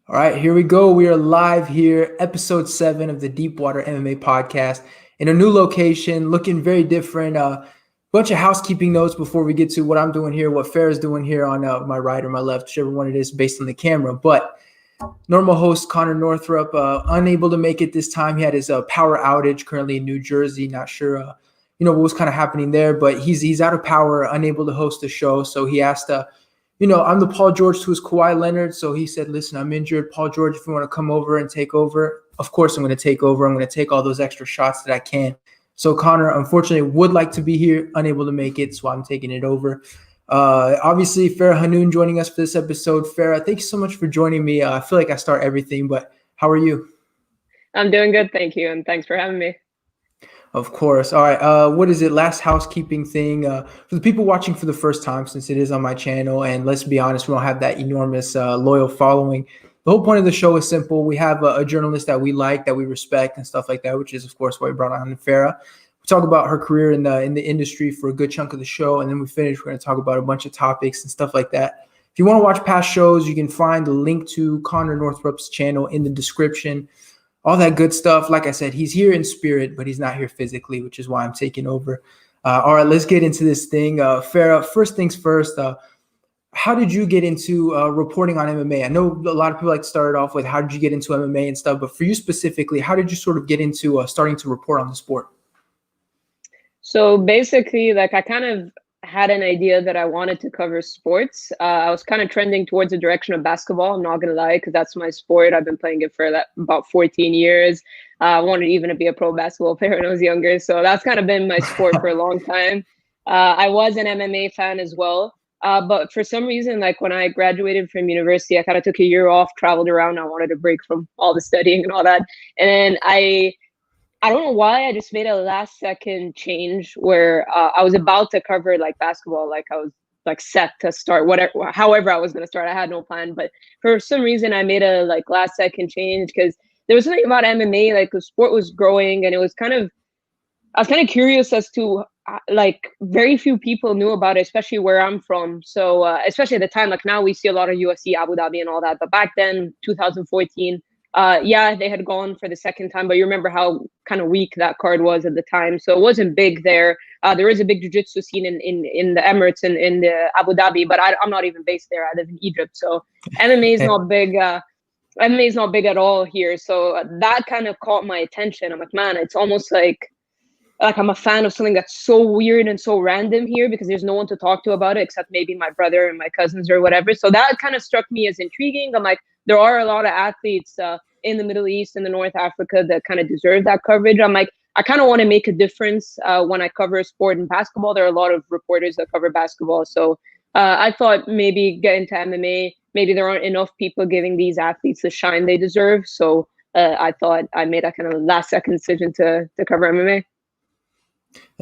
All right, here we go. We are live here, episode 7 of the Deepwater MMA podcast in a new location, looking very different. Bunch of housekeeping notes before we get to what I'm doing here, what Farah's doing here on my right or my left, whichever one it is based on the camera. But normal host Connor Northrup, unable to make it this time. He had his power outage currently in New Jersey. Not sure, what was kind of happening there, but he's out of power, unable to host the show. So he asked I'm the Paul George to his Kawhi Leonard. So he said, listen, I'm injured. Paul George, if you want to come over and take over, of course I'm going to take over. I'm going to take all those extra shots that I can. So Connor, unfortunately, would like to be here, unable to make it. So I'm taking it over. Obviously, Farah Hannoun joining us for this episode. Farah, thank you so much for joining me. I feel like I start everything, but how are you? I'm doing good, thank you, and thanks for having me. Of course. All right. What is it? Last housekeeping thing for the people watching for the first time, since it is on my channel. And let's be honest, we don't have that enormous loyal following. The whole point of the show is simple. We have a journalist that we like, that we respect, and stuff like that, which is, of course, why we brought on Farah. We talk about her career in the industry for a good chunk of the show, and then we finish. We're going to talk about a bunch of topics and stuff like that. If you want to watch past shows, you can find the link to Connor Northrup's channel in the description. All that good stuff. Like I said, he's here in spirit, but he's not here physically, which is why I'm taking over. All right, let's get into this thing. Farah, first things first, how did you get into reporting on MMA? I know a lot of people like to start it off with how did you get into MMA and stuff, but for you specifically, how did you sort of get into starting to report on the sport? So basically, I kind of had an idea that I wanted to cover sports. I was kind of trending towards the direction of basketball. I'm not going to lie, because that's my sport. I've been playing it for about 14 years. I wanted even to be a pro basketball player when I was younger. So that's kind of been my sport for a long time. I was an MMA fan as well. But for some reason, when I graduated from university, I kind of took a year off, traveled around. I wanted a break from all the studying and all that. And then I don't know why, I just made a last second change where I was about to cover basketball. I was set to start however I was going to start. I had no plan, but for some reason I made a last second change because there was something about MMA, the sport was growing, and I was kind of curious as to very few people knew about it, especially where I'm from. So especially at the time, now we see a lot of UFC, Abu Dhabi and all that, but back then, 2014, yeah, they had gone for the second time, but you remember how kind of weak that card was at the time. So it wasn't big there. There is a big jiu-jitsu scene in the Emirates and in the Abu Dhabi, but I'm not even based there. I live in Egypt. So MMA is not big. MMA is not big at all here. So that kind of caught my attention. I'm like, man, it's almost like I'm a fan of something that's so weird and so random here because there's no one to talk to about it except maybe my brother and my cousins or whatever. So that kind of struck me as intriguing. I'm like, there are a lot of athletes in the Middle East and the North Africa that kind of deserve that coverage. I'm like, I kind of want to make a difference when I cover a sport in basketball. There are a lot of reporters that cover basketball. So I thought maybe get into MMA. Maybe there aren't enough people giving these athletes the shine they deserve. So I thought I made that kind of last second decision to cover MMA.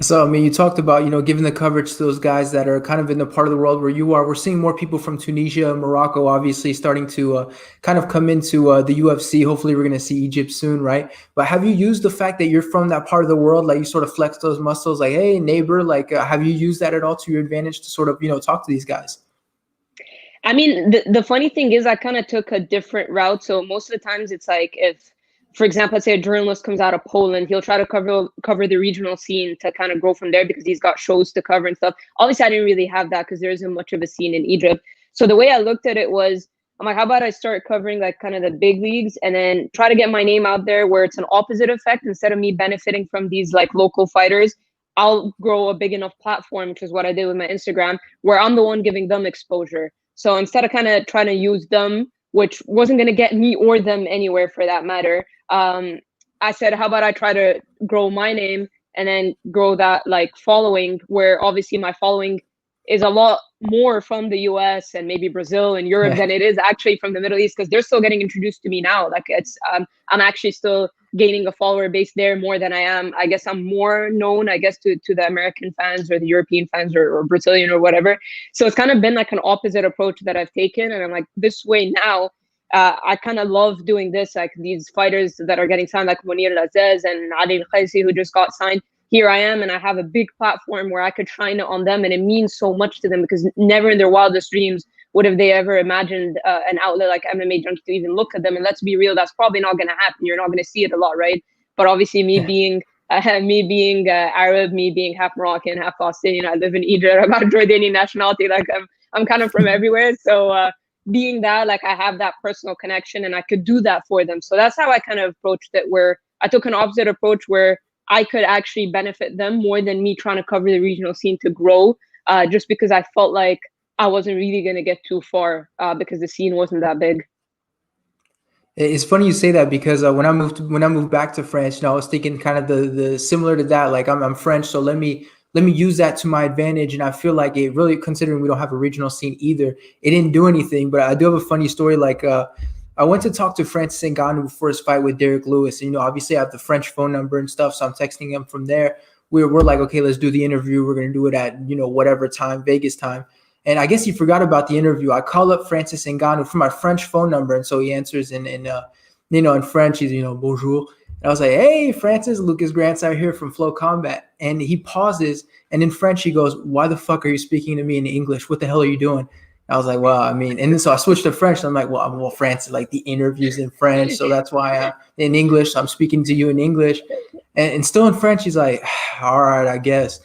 So, I mean, you talked about, giving the coverage to those guys that are kind of in the part of the world where you are. We're seeing more people from Tunisia, Morocco, obviously starting to kind of come into the UFC. Hopefully we're going to see Egypt soon, right? But have you used the fact that you're from that part of the world, you sort of flex those muscles, hey, neighbor, have you used that at all to your advantage to sort of, talk to these guys? I mean, the funny thing is I kind of took a different route. So most of the times it's if, for example, let's say a journalist comes out of Poland, he'll try to cover the regional scene to kind of grow from there because he's got shows to cover and stuff. Obviously, I didn't really have that because there isn't much of a scene in Egypt. So the way I looked at it was, I'm like, how about I start covering kind of the big leagues and then try to get my name out there where it's an opposite effect. Instead of me benefiting from these local fighters, I'll grow a big enough platform, which is what I did with my Instagram, where I'm the one giving them exposure. So instead of kind of trying to use them, which wasn't going to get me or them anywhere for that matter, I said, how about I try to grow my name and then grow that following, where obviously my following is a lot more from the US and maybe Brazil and Europe than it is actually from the Middle East, because they're still getting introduced to me now. It's I'm actually still gaining a follower base there more than I am. I guess I'm more known, I guess, to the American fans or the European fans or Brazilian or whatever. So it's kind of been an opposite approach that I've taken. And I'm like, this way now, I kind of love doing this, these fighters that are getting signed, Munir Lazez and Adil Khaisi, who just got signed. Here I am, and I have a big platform where I could shine it on them, and it means so much to them because never in their wildest dreams would have they ever imagined an outlet like MMAJunkie to even look at them? And let's be real, that's probably not going to happen. You're not going to see it a lot, right? But obviously, me being Arab, me being half Moroccan, half Palestinian, I live in Egypt. I've got Jordanian nationality. Like I'm kind of from everywhere. So being that, like I have that personal connection, and I could do that for them. So that's how I kind of approached it. Where I took an opposite approach, where I could actually benefit them more than me trying to cover the regional scene to grow. Just because I felt like I wasn't really going to get too far because the scene wasn't that big. It's funny you say that because when I moved back to France, you know, I was thinking kind of the similar to that. Like I'm French, so let me use that to my advantage. And I feel like it really, considering we don't have a regional scene either, it didn't do anything. But I do have a funny story. Like I went to talk to Francis Ngannou before his fight with Derek Lewis. And, you know, obviously I have the French phone number and stuff, so I'm texting him from there. We're like, okay, let's do the interview. We're gonna do it at, you know, whatever time, Vegas time. And I guess he forgot about the interview. I call up Francis Ngannou from my French phone number, and so he answers in you know, in French. He's, you know, bonjour. And I was like, hey, Francis, Lucas Grant's out here from Flow Combat. And he pauses, and in French he goes, why the fuck are you speaking to me in English? What the hell are you doing? I was like, well, I mean, and then so I switched to French. And I'm like, well, Francis, like the interview's in French, so that's why in English, so I'm speaking to you in English, and still in French. He's like, all right, I guess.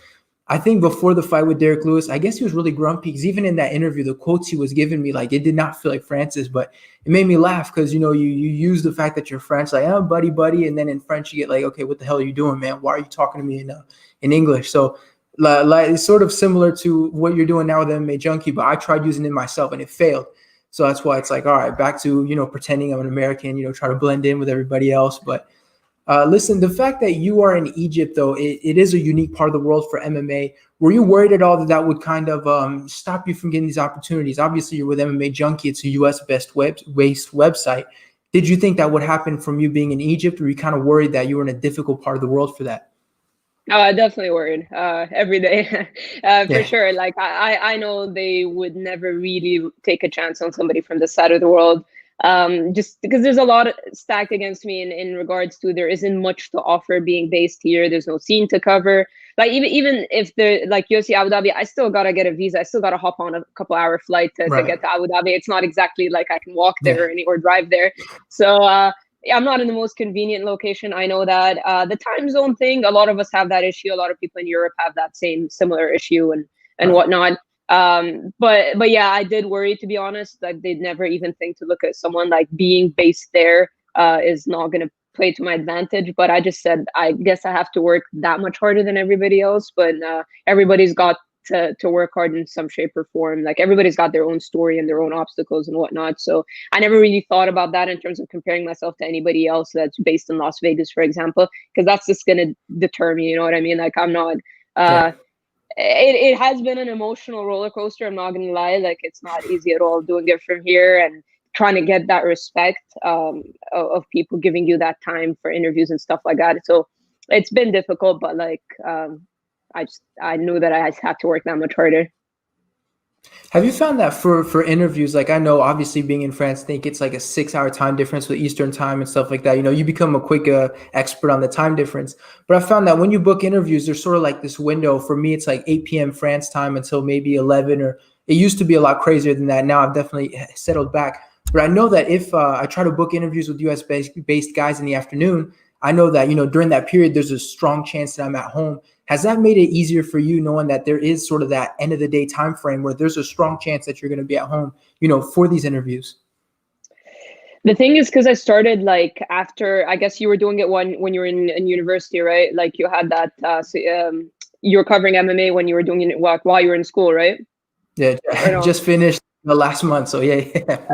I think before the fight with Derek Lewis, I guess he was really grumpy because even in that interview, the quotes he was giving me, like it did not feel like Francis, but it made me laugh because, you know, you use the fact that you're French, like, oh, buddy, and then in French you get like, okay, what the hell are you doing, man? Why are you talking to me in English? So like it's sort of similar to what you're doing now with MMAJunkie, but I tried using it myself and it failed. So that's why it's like, all right, back to, you know, pretending I'm an American, you know, try to blend in with everybody else, but. Listen, the fact that you are in Egypt, though, it is a unique part of the world for MMA. Were you worried at all that that would kind of stop you from getting these opportunities? Obviously, you're with MMAJunkie. It's a U.S.-based website. Did you think that would happen from you being in Egypt, or were you kind of worried that you were in a difficult part of the world for that? Definitely worried every day, for sure. Like I know they would never really take a chance on somebody from this side of the world. Just because there's a lot stacked against me in regards to there isn't much to offer being based here. There's no scene to cover. Like even if they're like UFC Abu Dhabi, I still gotta get a visa. I still gotta hop on a couple-hour flight to get to Abu Dhabi. It's not exactly like I can walk there or drive there. So I'm not in the most convenient location. I know that. The time zone thing, a lot of us have that issue. A lot of people in Europe have that similar issue and whatnot. But yeah, I did worry, to be honest. Like they'd never even think to look at someone like being based there is not going to play to my advantage. But I just said, I guess I have to work that much harder than everybody else. But everybody's got to work hard in some shape or form. Like everybody's got their own story and their own obstacles and whatnot. So I never really thought about that in terms of comparing myself to anybody else that's based in Las Vegas, for example, because that's just going to deter me. You know what I mean? Like I'm not. It has been an emotional roller coaster. I'm not gonna lie. Like it's not easy at all doing it from here and trying to get that respect of people giving you that time for interviews and stuff like that. So it's been difficult, but like I knew that I had to work that much harder. Have you found that for interviews, like I know obviously being in France, I think it's like a 6-hour time difference with Eastern time and stuff like that. You know, you become a quick expert on the time difference. But I found that when you book interviews, there's sort of like this window. For me, it's like 8 p.m. France time until maybe 11, or it used to be a lot crazier than that. Now I've definitely settled back. But I know that if I try to book interviews with US based guys in the afternoon, I know that, you know, during that period, there's a strong chance that I'm at home. Has that made it easier for you knowing that there is sort of that end of the day time frame where there's a strong chance that you're going to be at home, you know, for these interviews? The thing is, because I started like after, I guess you were doing it when you were in university, right? Like you had that, you were covering MMA when you were doing it while you were in school, right? Yeah, just finished the last month. So yeah.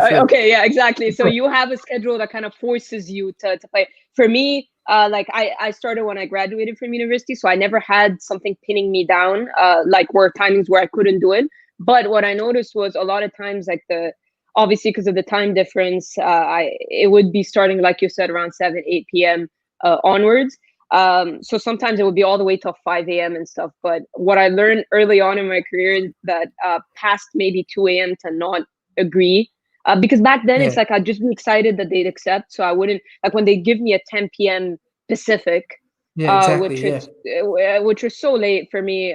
Sure. Okay, yeah, exactly. So you have a schedule that kind of forces you to play. For me, like I started when I graduated from university, so I never had something pinning me down, like where timings where I couldn't do it. But what I noticed was a lot of times, like obviously because of the time difference, it would be starting, like you said, around 7, 8 p.m. Onwards. So sometimes it would be all the way till 5 a.m. and stuff. But what I learned early on in my career is that past maybe 2 a.m. to not agree. Because back then it's like I'd just be excited that they'd accept. So I wouldn't, like when they give me a 10 p.m. Pacific, which is so late for me.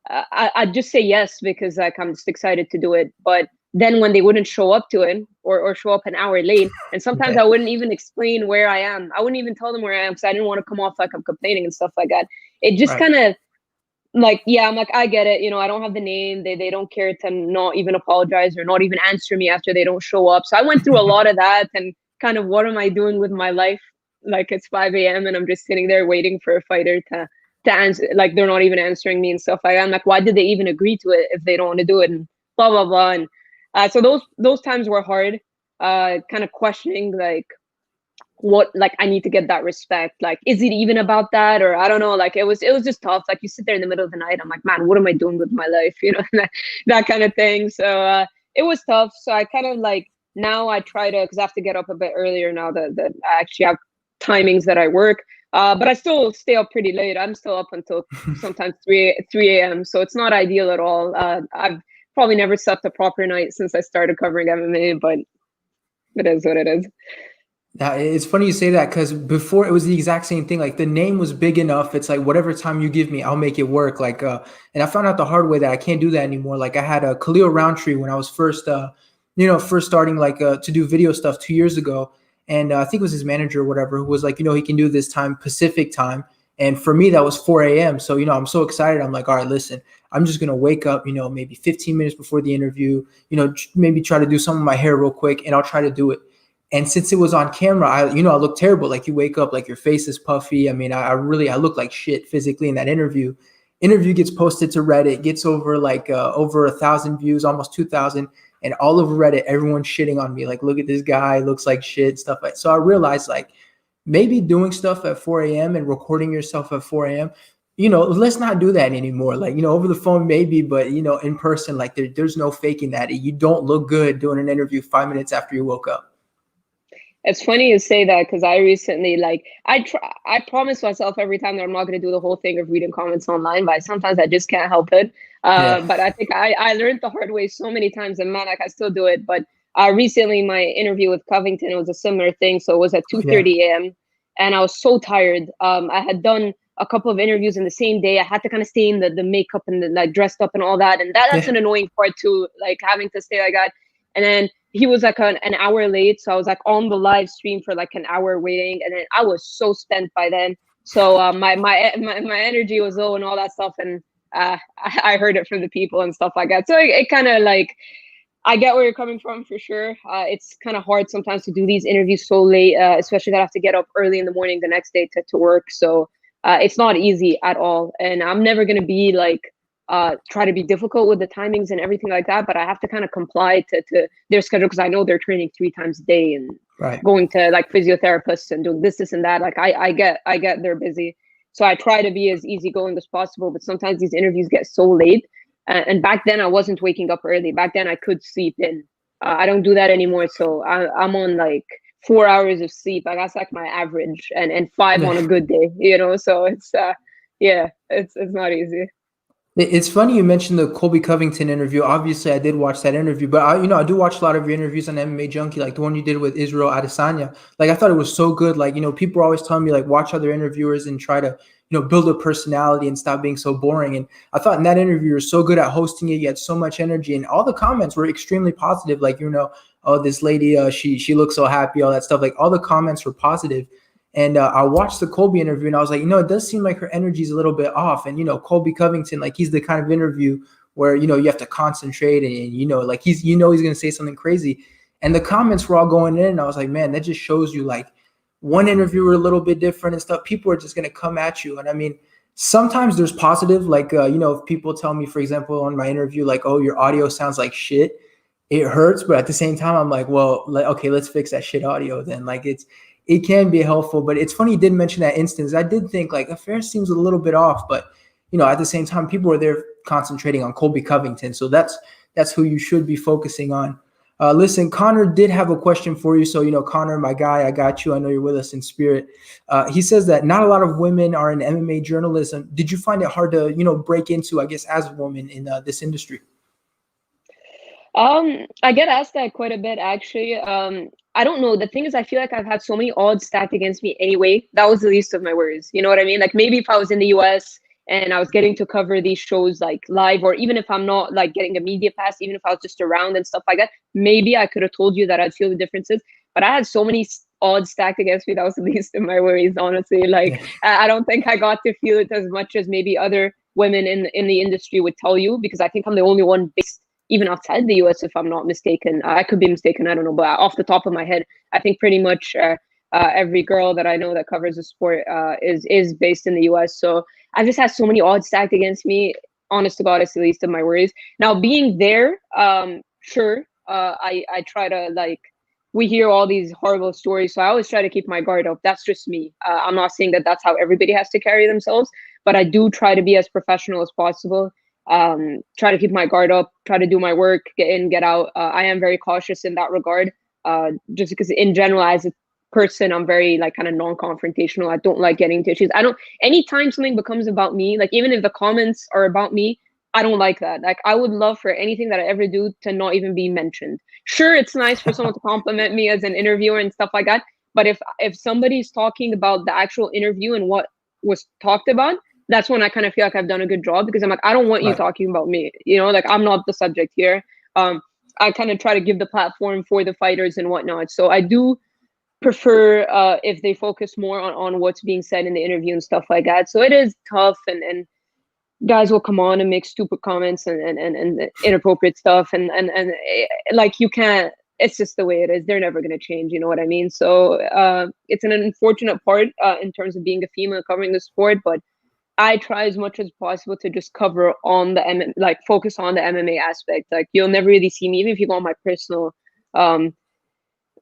I'd just say yes because like I'm just excited to do it. But then when they wouldn't show up to it or show up an hour late, and sometimes I wouldn't even explain where I am. I wouldn't even tell them where I am because I didn't want to come off like I'm complaining and stuff like that. It just kind of like, yeah, I'm like, I get it. I don't have the name. They don't care to not even apologize or not even answer me after they don't show up. So I went through a lot of that and kind of, what am I doing with my life? Like, it's 5 a.m. and I'm just sitting there waiting for a fighter to answer. Like, they're not even answering me and stuff like that. I'm like, why did they even agree to it if they don't want to do it? And blah, blah, blah. And so those times were hard, kind of questioning, like, what, like, I need to get that respect. Like, is it even about that? Or I don't know. Like, it was just tough. Like, you sit there in the middle of the night. I'm like, man, what am I doing with my life? That kind of thing. So it was tough. So I kind of like, now I try to, because I have to get up a bit earlier now that I actually have timings that I work. But I still stay up pretty late. I'm still up until sometimes 3 a.m. So it's not ideal at all. I've probably never slept a proper night since I started covering MMA, but it is what it is. It's funny you say that, because before it was the exact same thing. Like, the name was big enough. It's like, whatever time you give me, I'll make it work. Like, and I found out the hard way that I can't do that anymore. Like, I had a Khalil Roundtree when I was first starting like to do video stuff 2 years ago. And I think it was his manager or whatever, who was like, he can do this time, Pacific time. And for me, that was 4 a.m. So, I'm so excited. I'm like, all right, listen, I'm just going to wake up, maybe 15 minutes before the interview, maybe try to do some of my hair real quick, and I'll try to do it. And since it was on camera, I look terrible. Like, you wake up, like, your face is puffy. I mean, I look like shit physically in that interview. Interview gets posted to Reddit, gets over 1,000 views, almost 2,000. And all over Reddit, everyone's shitting on me. Like, look at this guy, looks like shit, stuff like. So I realized, like, maybe doing stuff at 4 a.m. and recording yourself at 4 a.m., let's not do that anymore. Like, over the phone, maybe, but, in person, like, there's no faking that. You don't look good doing an interview 5 minutes after you woke up. It's funny you say that, because I recently, like, I promise myself every time that I'm not going to do the whole thing of reading comments online, but sometimes I just can't help it. But I think I learned the hard way so many times, and man, like, I still do it. But recently, my interview with Covington, it was a similar thing. So it was at 2:30 a.m. and I was so tired. I had done a couple of interviews in the same day. I had to kind of stay in the makeup and the, like, dressed up and all that, and that's an annoying part too, like, having to stay like that. And then he was like an hour late. So I was like on the live stream for like an hour waiting. And then I was so spent by then. So my energy was low and all that stuff. And I heard it from the people and stuff like that. So it kind of, like, I get where you're coming from for sure. It's kind of hard sometimes to do these interviews so late, especially that I have to get up early in the morning the next day to work. So it's not easy at all. And I'm never going to be like, try to be difficult with the timings and everything like that, but I have to kind of comply to their schedule, because I know they're training 3 times a day and going to like physiotherapists and doing this and that. Like, I get they're busy, so I try to be as easygoing as possible. But sometimes these interviews get so late, and back then I wasn't waking up early. Back then I could sleep in. I don't do that anymore, so I'm on like 4 hours of sleep. Like, that's like my average, and 5 on a good day. So it's it's not easy. It's funny you mentioned the Colby Covington interview. Obviously, I did watch that interview, but I do watch a lot of your interviews on MMAJunkie, like the one you did with Israel Adesanya. Like, I thought it was so good. Like, people are always telling me, like, watch other interviewers and try to, build a personality and stop being so boring. And I thought in that interview, you were so good at hosting it. You had so much energy, and all the comments were extremely positive. Like, oh, this lady, she looks so happy, all that stuff. Like, all the comments were positive. And I watched the Colby interview, and I was like, it does seem like her energy is a little bit off. And, Colby Covington, like, he's the kind of interview where, you have to concentrate and, like, he's going to say something crazy. And the comments were all going in. And I was like, man, that just shows you, like, one interviewer a little bit different and stuff. People are just going to come at you. And I mean, sometimes there's positive, like, if people tell me, for example, on my interview, like, oh, your audio sounds like shit, it hurts. But at the same time, I'm like, well, okay, let's fix that shit audio then. Like, it can be helpful. But it's funny you did mention that instance. I did think, like, affair seems a little bit off, but at the same time, people are there concentrating on Colby Covington. So that's who you should be focusing on. Listen, Connor did have a question for you. So, Connor, my guy, I got you. I know you're with us in spirit. He says that not a lot of women are in MMA journalism. Did you find it hard to, break into, I guess, as a woman in this industry? I get asked that quite a bit, actually. I don't know. The thing is, I feel like I've had so many odds stacked against me anyway. That was the least of my worries. You know what I mean? Like, maybe if I was in the US and I was getting to cover these shows like live, or even if I'm not like getting a media pass, even if I was just around and stuff like that, maybe I could have told you that I'd feel the differences. But I had so many odds stacked against me. That was the least of my worries, honestly. Like, I don't think I got to feel it as much as maybe other women in the industry would tell you, because I think I'm the only one based even outside the US, if I'm not mistaken. I could be mistaken, I don't know, but off the top of my head, I think pretty much every girl that I know that covers the sport is based in the US. So I just had so many odds stacked against me. Honest to God, it's the least of my worries. Now, being there, sure, I try to, like, we hear all these horrible stories, so I always try to keep my guard up. That's just me. I'm not saying that that's how everybody has to carry themselves, but I do try to be as professional as possible. Try to keep my guard up, try to do my work, get in, get out. I am very cautious in that regard, just because in general, as a person, I'm very like kind of non-confrontational. I don't like getting into issues. Anytime something becomes about me, like even if the comments are about me, I don't like that. Like, I would love for anything that I ever do to not even be mentioned. Sure, it's nice for someone to compliment me as an interviewer and stuff like that, but if somebody's talking about the actual interview and what was talked about, that's when I kind of feel like I've done a good job, because I'm like, I don't want you talking about me, like I'm not the subject here. I kind of try to give the platform for the fighters and whatnot. So I do prefer if they focus more on what's being said in the interview and stuff like that. So it is tough, and guys will come on and make stupid comments and inappropriate stuff, and like, you can't, it's just the way it is. They're never going to change, you know what I mean? So it's an unfortunate part in terms of being a female covering the sport, but I try as much as possible to just cover on the focus on the MMA aspect. Like, you'll never really see me, even if you go on my personal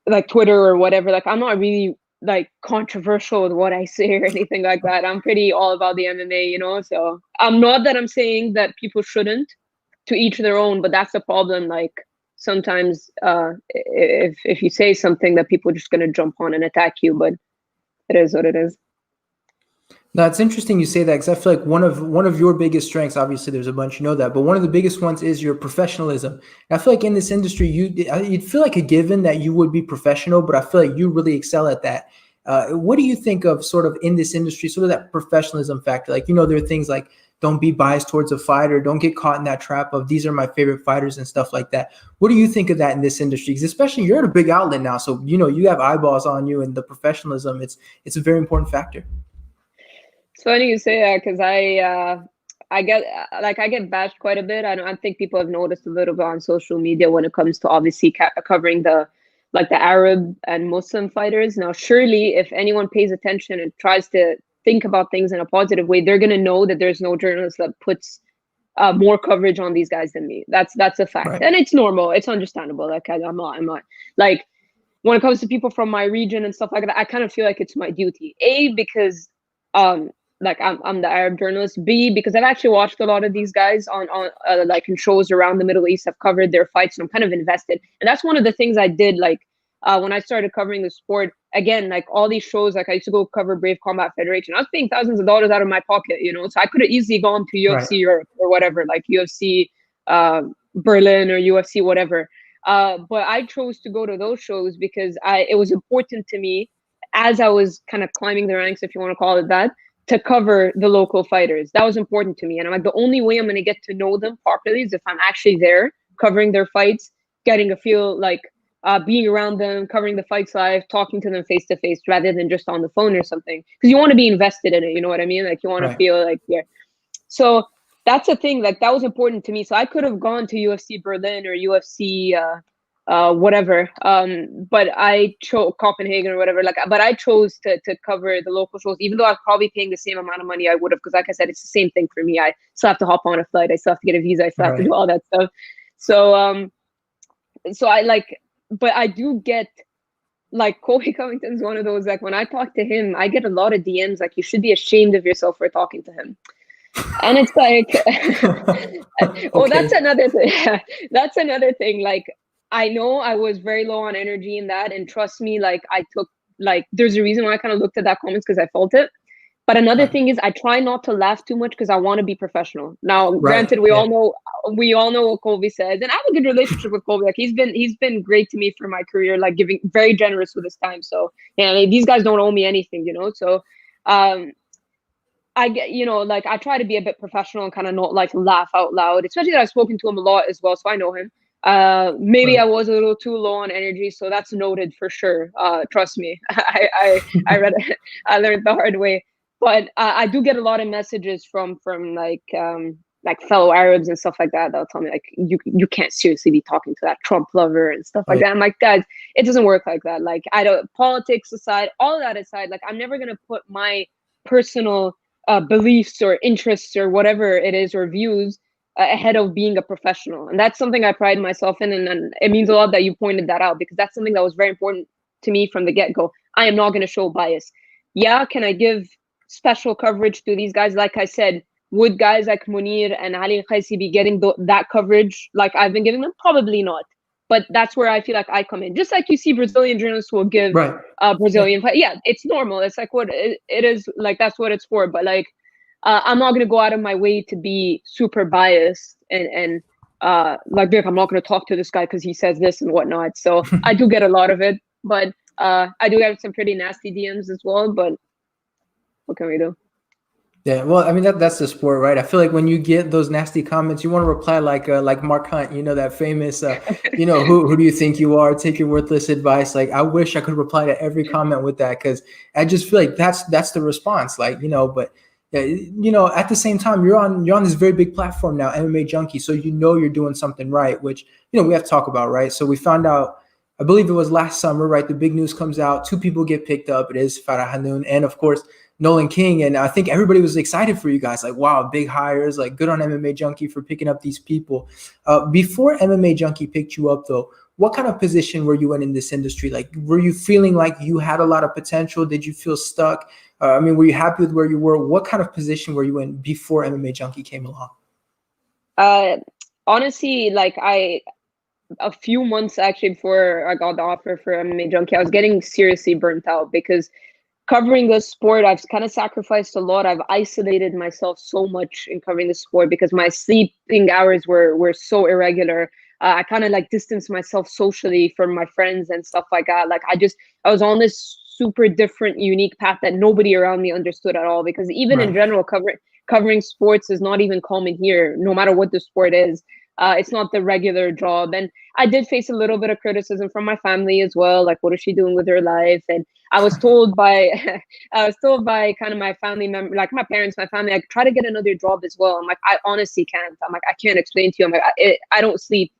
like Twitter or whatever. Like, I'm not really like controversial with what I say or anything like that. I'm pretty all about the MMA, so I'm not that I'm saying that people shouldn't, to each their own, but that's the problem. Like, sometimes if you say something, that people are just going to jump on and attack you, but it is what it is. Now, it's interesting you say that, because I feel like one of your biggest strengths, obviously there's a bunch, that, but one of the biggest ones is your professionalism. And I feel like in this industry, you'd feel like a given that you would be professional, but I feel like you really excel at that. What do you think of sort of in this industry, sort of that professionalism factor? Like, there are things like, don't be biased towards a fighter, don't get caught in that trap of these are my favorite fighters and stuff like that. What do you think of that in this industry? Because especially you're at a big outlet now, so you have eyeballs on you, and the professionalism, it's a very important factor. It's funny you say that, because I get bashed quite a bit. I think people have noticed a little bit on social media when it comes to obviously covering the Arab and Muslim fighters. Now, surely if anyone pays attention and tries to think about things in a positive way, they're going to know that there's no journalist that puts more coverage on these guys than me. That's a fact. Right. And it's normal. It's understandable. Like, I'm not like, when it comes to people from my region and stuff like that, I kind of feel like it's my duty. A, because like I'm the Arab journalist. B, because I've actually watched a lot of these guys on like in shows around the Middle East. I've covered their fights, and I'm kind of invested. And that's one of the things I did, like when I started covering the sport. Again, like all these shows, like I used to go cover Brave Combat Federation. I was paying thousands of dollars out of my pocket, so I could have easily gone to UFC Europe or whatever, like UFC Berlin or UFC whatever. But I chose to go to those shows because it was important to me, as I was kind of climbing the ranks, if you want to call it that, to cover the local fighters. That was important to me. And I'm like, the only way I'm going to get to know them properly is if I'm actually there covering their fights, getting a feel, like being around them, covering the fights live, talking to them face to face, rather than just on the phone or something. Because you want to be invested in it. You know what I mean? Like, you want to feel like, yeah. So that's a thing. Like, that was important to me. So I could have gone to UFC Berlin or UFC whatever, but I chose Copenhagen or whatever, but I chose to cover the local shows, even though I was probably paying the same amount of money I would have, because like I said, it's the same thing for me. I still have to hop on a flight, I still have to get a visa, I still have to do all that stuff. So so but I do get, like, Colby Covington's one of those, like, when I talk to him, I get a lot of DMs like, you should be ashamed of yourself for talking to him. And it's like, oh, that's another thing. That's another thing. Like, I know I was very low on energy in that, and trust me, like, I took, like, there's a reason why I kind of looked at that comments, because I felt it. But another thing is, I try not to laugh too much because I want to be professional. Now, granted, we all know what Colby says, and I have a good relationship with Colby. Like, he's been great to me for my career, like giving, very generous with his time. So yeah, these guys don't owe me anything, So I get, like I try to be a bit professional and kind of not like laugh out loud, especially that I've spoken to him a lot as well, so I know him. Maybe I Right. was a little too low on energy, so that's noted for sure. Trust me, I read it, I learned the hard way. But I do get a lot of messages from like fellow Arabs and stuff like that. They'll tell me like you can't seriously be talking to that Trump lover and stuff like Right. that. I'm like, guys, it doesn't work like that. Like I don't, politics aside, all that aside, like I'm never gonna put my personal beliefs or interests or whatever it is or views ahead of being a professional. And that's something I pride myself in. And it means a lot that you pointed that out, because that's something that was very important to me from the get-go. I am not going to show bias. Yeah, can I give special coverage to these guys? Like I said, would guys like Munir and Ali Khaisi be getting that coverage like I've been giving them? Probably not. But that's where I feel like I come in. Just like you see Brazilian journalists will give Right. Brazilian play. Yeah, it's normal. It's like what it is, like that's what it's for. But like I'm not gonna go out of my way to be super biased and like I'm not gonna talk to this guy because he says this and whatnot. So I do get a lot of it, but I do have some pretty nasty DMs as well. But what can we do? Yeah, well, I mean that's the sport, right? I feel like when you get those nasty comments, you want to reply like Mark Hunt, that famous, who do you think you are? Take your worthless advice. Like I wish I could reply to every comment with that, because I just feel like that's the response, like But at the same time, you're on this very big platform now, MMAJunkie, so you're doing something right, which we have to talk about, right? So we found out, I believe it was last summer, right? The big news comes out, 2 people get picked up. It is Farah Hannoun and of course Nolan King, and I think everybody was excited for you guys. Like, wow, big hires! Like, good on MMAJunkie for picking up these people. Before MMAJunkie picked you up, though, what kind of position were you in this industry? Like, were you feeling like you had a lot of potential? Did you feel stuck? Were you happy with where you were? What kind of position were you in before MMAJunkie came along? Honestly, like a few months actually before I got the offer for MMAJunkie, I was getting seriously burnt out, because covering the sport, I've kind of sacrificed a lot. I've isolated myself so much in covering the sport because my sleeping hours were so irregular. I kind of like distanced myself socially from my friends and stuff like that. Like I was on this super different, unique path that nobody around me understood at all. Because even in Right. general, covering sports is not even common here, no matter what the sport is. It's not the regular job. And I did face a little bit of criticism from my family as well. Like, what is she doing with her life? And I was told by kind of my family member, like my parents, my family, like, try to get another job as well. I'm like, I honestly can't. I'm like, I can't explain to you. I'm like, I don't sleep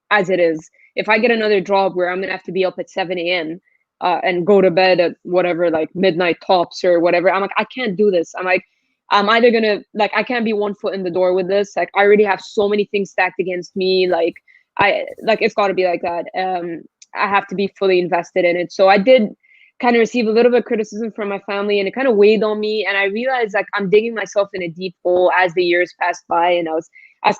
as it is. If I get another job where I'm gonna have to be up at 7 a.m. And go to bed at whatever, like midnight tops or whatever, I'm like, I can't do this. I'm like, I'm either gonna, like, I can't be one foot in the door with this. Like, I already have so many things stacked against me. Like, it's got to be like that. I have to be fully invested in it. So I did kind of receive a little bit of criticism from my family, and it kind of weighed on me. And I realized like I'm digging myself in a deep hole as the years passed by, and I was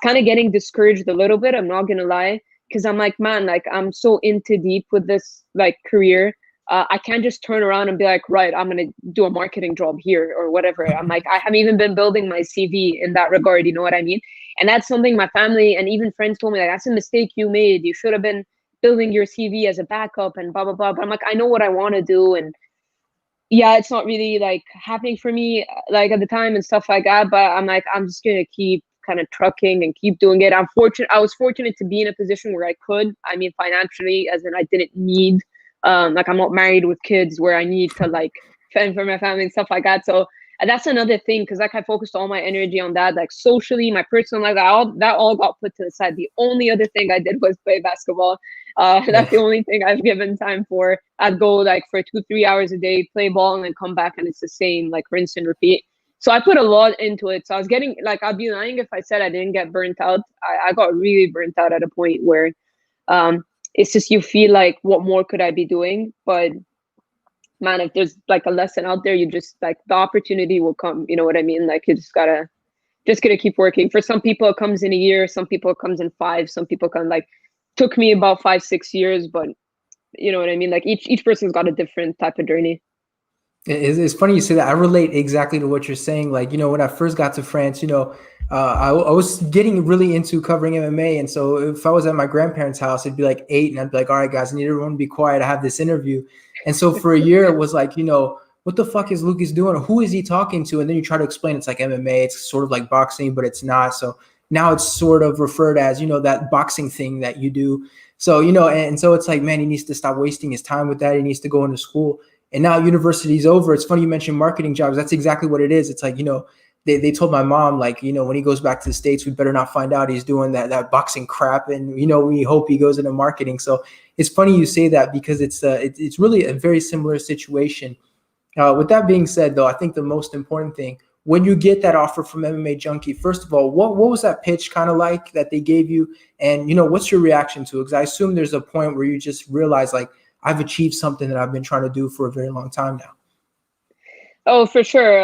kind of getting discouraged a little bit. I'm not gonna lie, because I'm like, man, like I'm so into deep with this like career. I can't just turn around and be like, right, I'm going to do a marketing job here or whatever. I'm like, I haven't even been building my CV in that regard. You know what I mean? And that's something my family and even friends told me, like, that's a mistake you made. You should have been building your CV as a backup and blah, blah, blah. But I'm like, I know what I want to do. And yeah, it's not really like happening for me like at the time and stuff like that. But I'm like, I'm just going to keep kind of trucking and keep doing it. I was fortunate to be in a position where I could, I mean, financially, as in I didn't need, like I'm not married with kids where I need to like fend for my family and stuff like that. So that's another thing, because like I focused all my energy on that, like socially, my personal life, that all got put to the side. The only other thing I did was play basketball. That's the only thing I've given time for. I'd go like for 2-3 hours a day, play ball, and then come back, and it's the same, like rinse and repeat. So I put a lot into it. So I was getting, like, I'd be lying if I said I didn't get burnt out. I got really burnt out at a point where it's just, you feel like, what more could I be doing? But man, if there's like a lesson out there, you just like, the opportunity will come. You know what I mean? Like, you just gotta keep working. For some people, it comes in a year. Some people, it comes in 5. Some people come, like, took me about 5-6 years, but you know what I mean? Like each person's got a different type of journey. It's funny you say that. I relate exactly to what you're saying. Like, when I first got to France, I was getting really into covering MMA. And so if I was at my grandparents' house, it'd be like 8 and I'd be like, all right, guys, I need everyone to be quiet. I have this interview. And so for a year, it was like, when what the fuck is Lucas doing? Or who is he talking to? And then you try to explain it's like MMA, it's sort of like boxing, but it's not. So now it's sort of referred as, that boxing thing that you do. So, and so it's like, man, he needs to stop wasting his time with that. He needs to go into school. And now university's over. It's funny you mentioned marketing jobs. That's exactly what it is. It's like, they told my mom, like, when he goes back to the States, we better not find out he's doing that boxing crap. And, we hope he goes into marketing. So it's funny you say that because it's really a very similar situation. With that being said, though, I think the most important thing, when you get that offer from MMAJunkie, first of all, what was that pitch kind of like that they gave you? And, what's your reaction to it? Because I assume there's a point where you just realize, like, I've achieved something that I've been trying to do for a very long time now. Oh, for sure.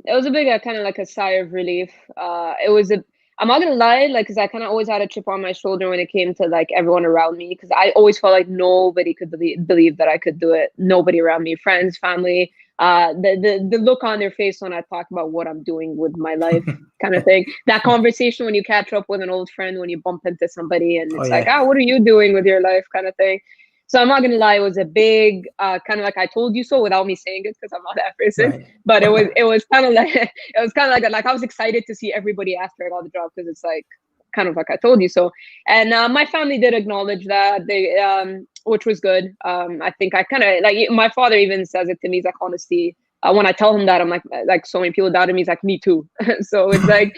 It was a big kind of like a sigh of relief. I'm not gonna lie, like, because I kind of always had a chip on my shoulder when it came to like everyone around me, because I always felt like nobody could believe that I could do it. Nobody around me, friends, family, the look on their face when I talk about what I'm doing with my life, kind of thing. That conversation when you catch up with an old friend, when you bump into somebody, and it's like, what are you doing with your life, kind of thing. So I'm not gonna lie, it was a big kind of like I told you so without me saying it, because I'm not that person. Right. But it was kind of like I was excited to see everybody after I got the job, because it's like kind of like I told you so. And my family did acknowledge that, they which was good. I think I kind of like, my father even says it to me. He's like, honestly, when I tell him that, I'm like so many people doubted me. He's like, me too. So it's like,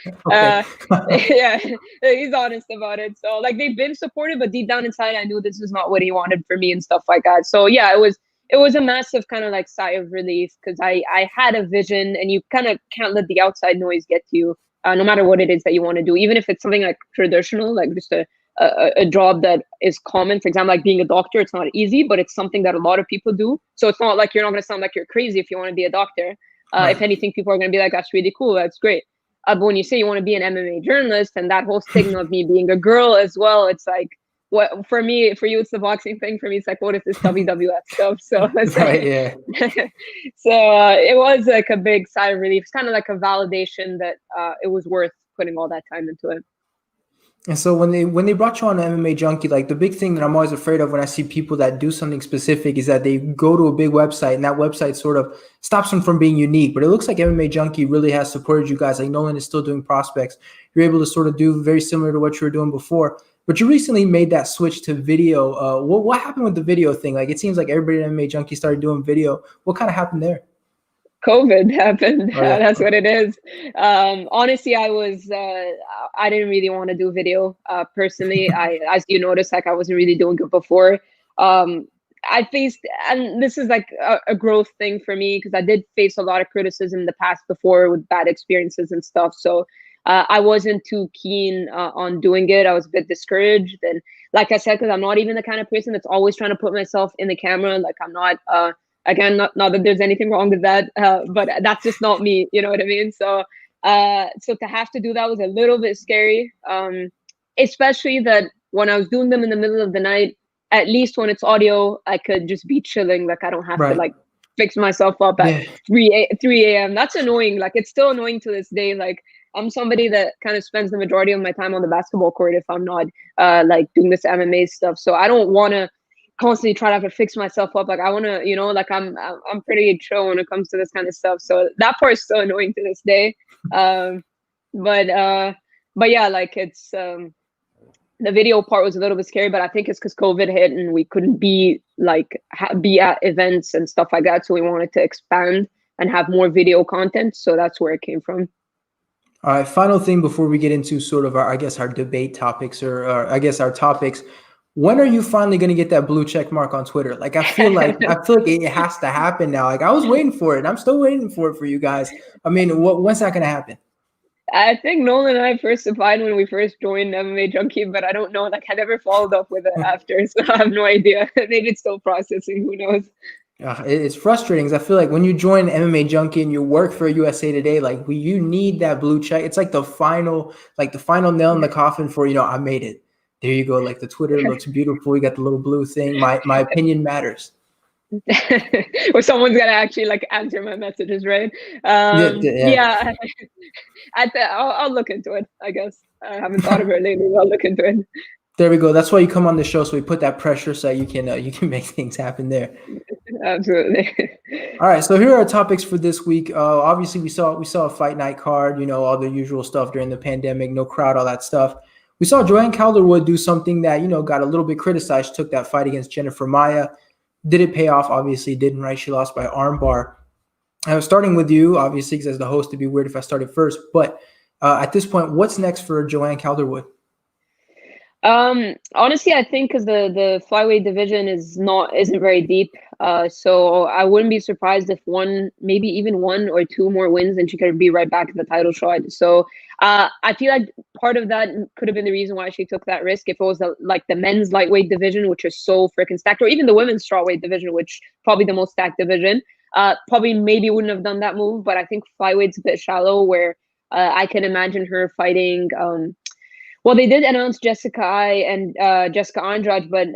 yeah, he's honest about it. So like they've been supportive, but deep down inside, I knew this was not what he wanted for me and stuff like that. So yeah, it was a massive kind of like sigh of relief, because I had a vision, and you kind of can't let the outside noise get to you, no matter what it is that you want to do, even if it's something like traditional, like just a job that is common. For example, like being a doctor, it's not easy, but it's something that a lot of people do. So it's not like you're not going to sound like you're crazy if you want to be a doctor. Right. If anything, people are going to be like, that's really cool, that's great. But when you say you want to be an MMA journalist, and that whole stigma of me being a girl as well, it's like, what for me, for you, it's the boxing thing. For me, it's like, what is this WWF stuff? So it's right, yeah. So it was like a big sigh of relief. It's kind of like a validation that it was worth putting all that time into it. And so when they brought you on MMAJunkie, like the big thing that I'm always afraid of when I see people that do something specific is that they go to a big website, and that website sort of stops them from being unique. But it looks like MMAJunkie really has supported you guys. Like Nolan is still doing prospects. You're able to sort of do very similar to what you were doing before. But you recently made that switch to video. What happened with the video thing? Like it seems like everybody at MMAJunkie started doing video. What kind of happened there? COVID happened. Oh, yeah. That's what it is. Honestly, I didn't really want to do video personally. As you noticed, like I wasn't really doing it before. I faced, and this is like a growth thing for me, because I did face a lot of criticism in the past before with bad experiences and stuff. So I wasn't too keen on doing it. I was a bit discouraged. And like I said, because I'm not even the kind of person that's always trying to put myself in the camera. Like I'm not, again, not that there's anything wrong with that, but that's just not me. You know what I mean? So to have to do that was a little bit scary, especially that when I was doing them in the middle of the night, at least when it's audio, I could just be chilling. Like I don't have to like fix myself up at 3 a.m. That's annoying. Like it's still annoying to this day. Like I'm somebody that kind of spends the majority of my time on the basketball court if I'm not like doing this MMA stuff. So I don't want to constantly try to have to fix myself up. Like I want to, like I'm pretty chill when it comes to this kind of stuff. So that part is still annoying to this day. But yeah, like it's the video part was a little bit scary, but I think it's because COVID hit and we couldn't be like be at events and stuff like that. So we wanted to expand and have more video content. So that's where it came from. All right. Final thing before we get into sort of our debate topics or our topics. When are you finally going to get that blue check mark on Twitter? Like, I feel like it has to happen now. Like I was waiting for it, and I'm still waiting for it for you guys. I mean, when's that going to happen? I think Nolan and I first applied when we first joined MMAJunkie, but I don't know. Like I never followed up with it after, so I have no idea. Maybe it's still processing. Who knows? It's frustrating because I feel like when you join MMAJunkie and you work for USA Today, like you need that blue check. It's like the final nail in the coffin for, I made it. There you go. Like the Twitter looks beautiful. You got the little blue thing. My opinion matters. Or someone's gonna actually like answer my messages, right? Yeah. I'll look into it. I guess I haven't thought of it lately. I'll look into it. There we go. That's why you come on the show, so we put that pressure so you can make things happen there. Absolutely. All right, so here are our topics for this week. Obviously, we saw a fight night card. All the usual stuff during the pandemic, no crowd, all that stuff. We saw Joanne Calderwood do something that got a little bit criticized. She took that fight against Jennifer Maia. Did it pay off? Obviously, it didn't. Right? She lost by armbar. I was starting with you, obviously, because as the host, it'd be weird if I started first. But at this point, what's next for Joanne Calderwood? Honestly, I think because the flyweight division isn't very deep, so I wouldn't be surprised if maybe even one or two more wins, and she could be right back in the title shot. So I feel like part of that could have been the reason why she took that risk. If it was the men's lightweight division, which is so freaking stacked, or even the women's strawweight division, which probably the most stacked division, probably maybe wouldn't have done that move. But I think flyweight's a bit shallow, where I can imagine her fighting. Well, they did announce Jessica Ai and Jessica Andrade, but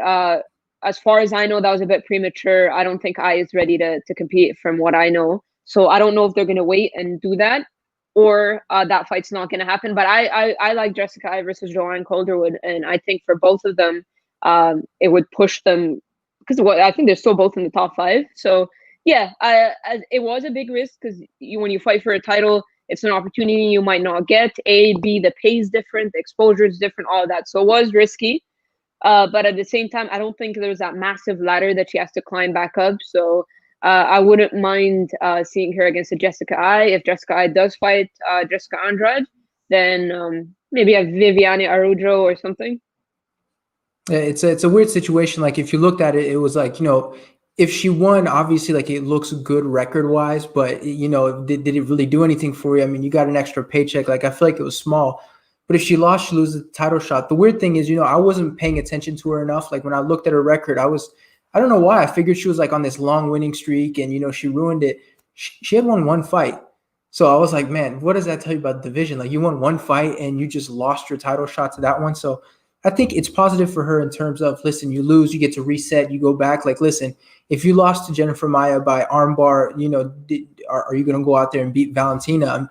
as far as I know, that was a bit premature. I don't think Ai is ready to compete from what I know. So I don't know if they're going to wait and do that, or that fight's not going to happen. But I like Jessica Ai versus Joanne Calderwood, and I think for both of them, it would push them, because I think they're still both in the top 5. So yeah, it was a big risk, because when you fight for a title, it's an opportunity you might not get. A, B, the pay is different, the exposure is different, all of that. So it was risky. But at the same time, I don't think there's that massive ladder that she has to climb back up. So I wouldn't mind seeing her against a Jessica Ai. If Jessica Ai does fight Jessica Andrade, then maybe a Viviane Araújo or something. It's a weird situation. Like, if you looked at it, it was like, if she won, obviously, like, it looks good record-wise, but, did it really do anything for you? I mean, you got an extra paycheck. Like, I feel like it was small. But if she lost, she loses the title shot. The weird thing is, I wasn't paying attention to her enough. Like, when I looked at her record, I don't know why. I figured she was, like, on this long winning streak, and, she ruined it. She had won one fight. So I was like, man, what does that tell you about the division? Like, you won one fight, and you just lost your title shot to that one. So I think it's positive for her in terms of, listen, you lose, you get to reset, you go back. Like, listen, if you lost to Jennifer Maia by armbar, are you going to go out there and beat Valentina?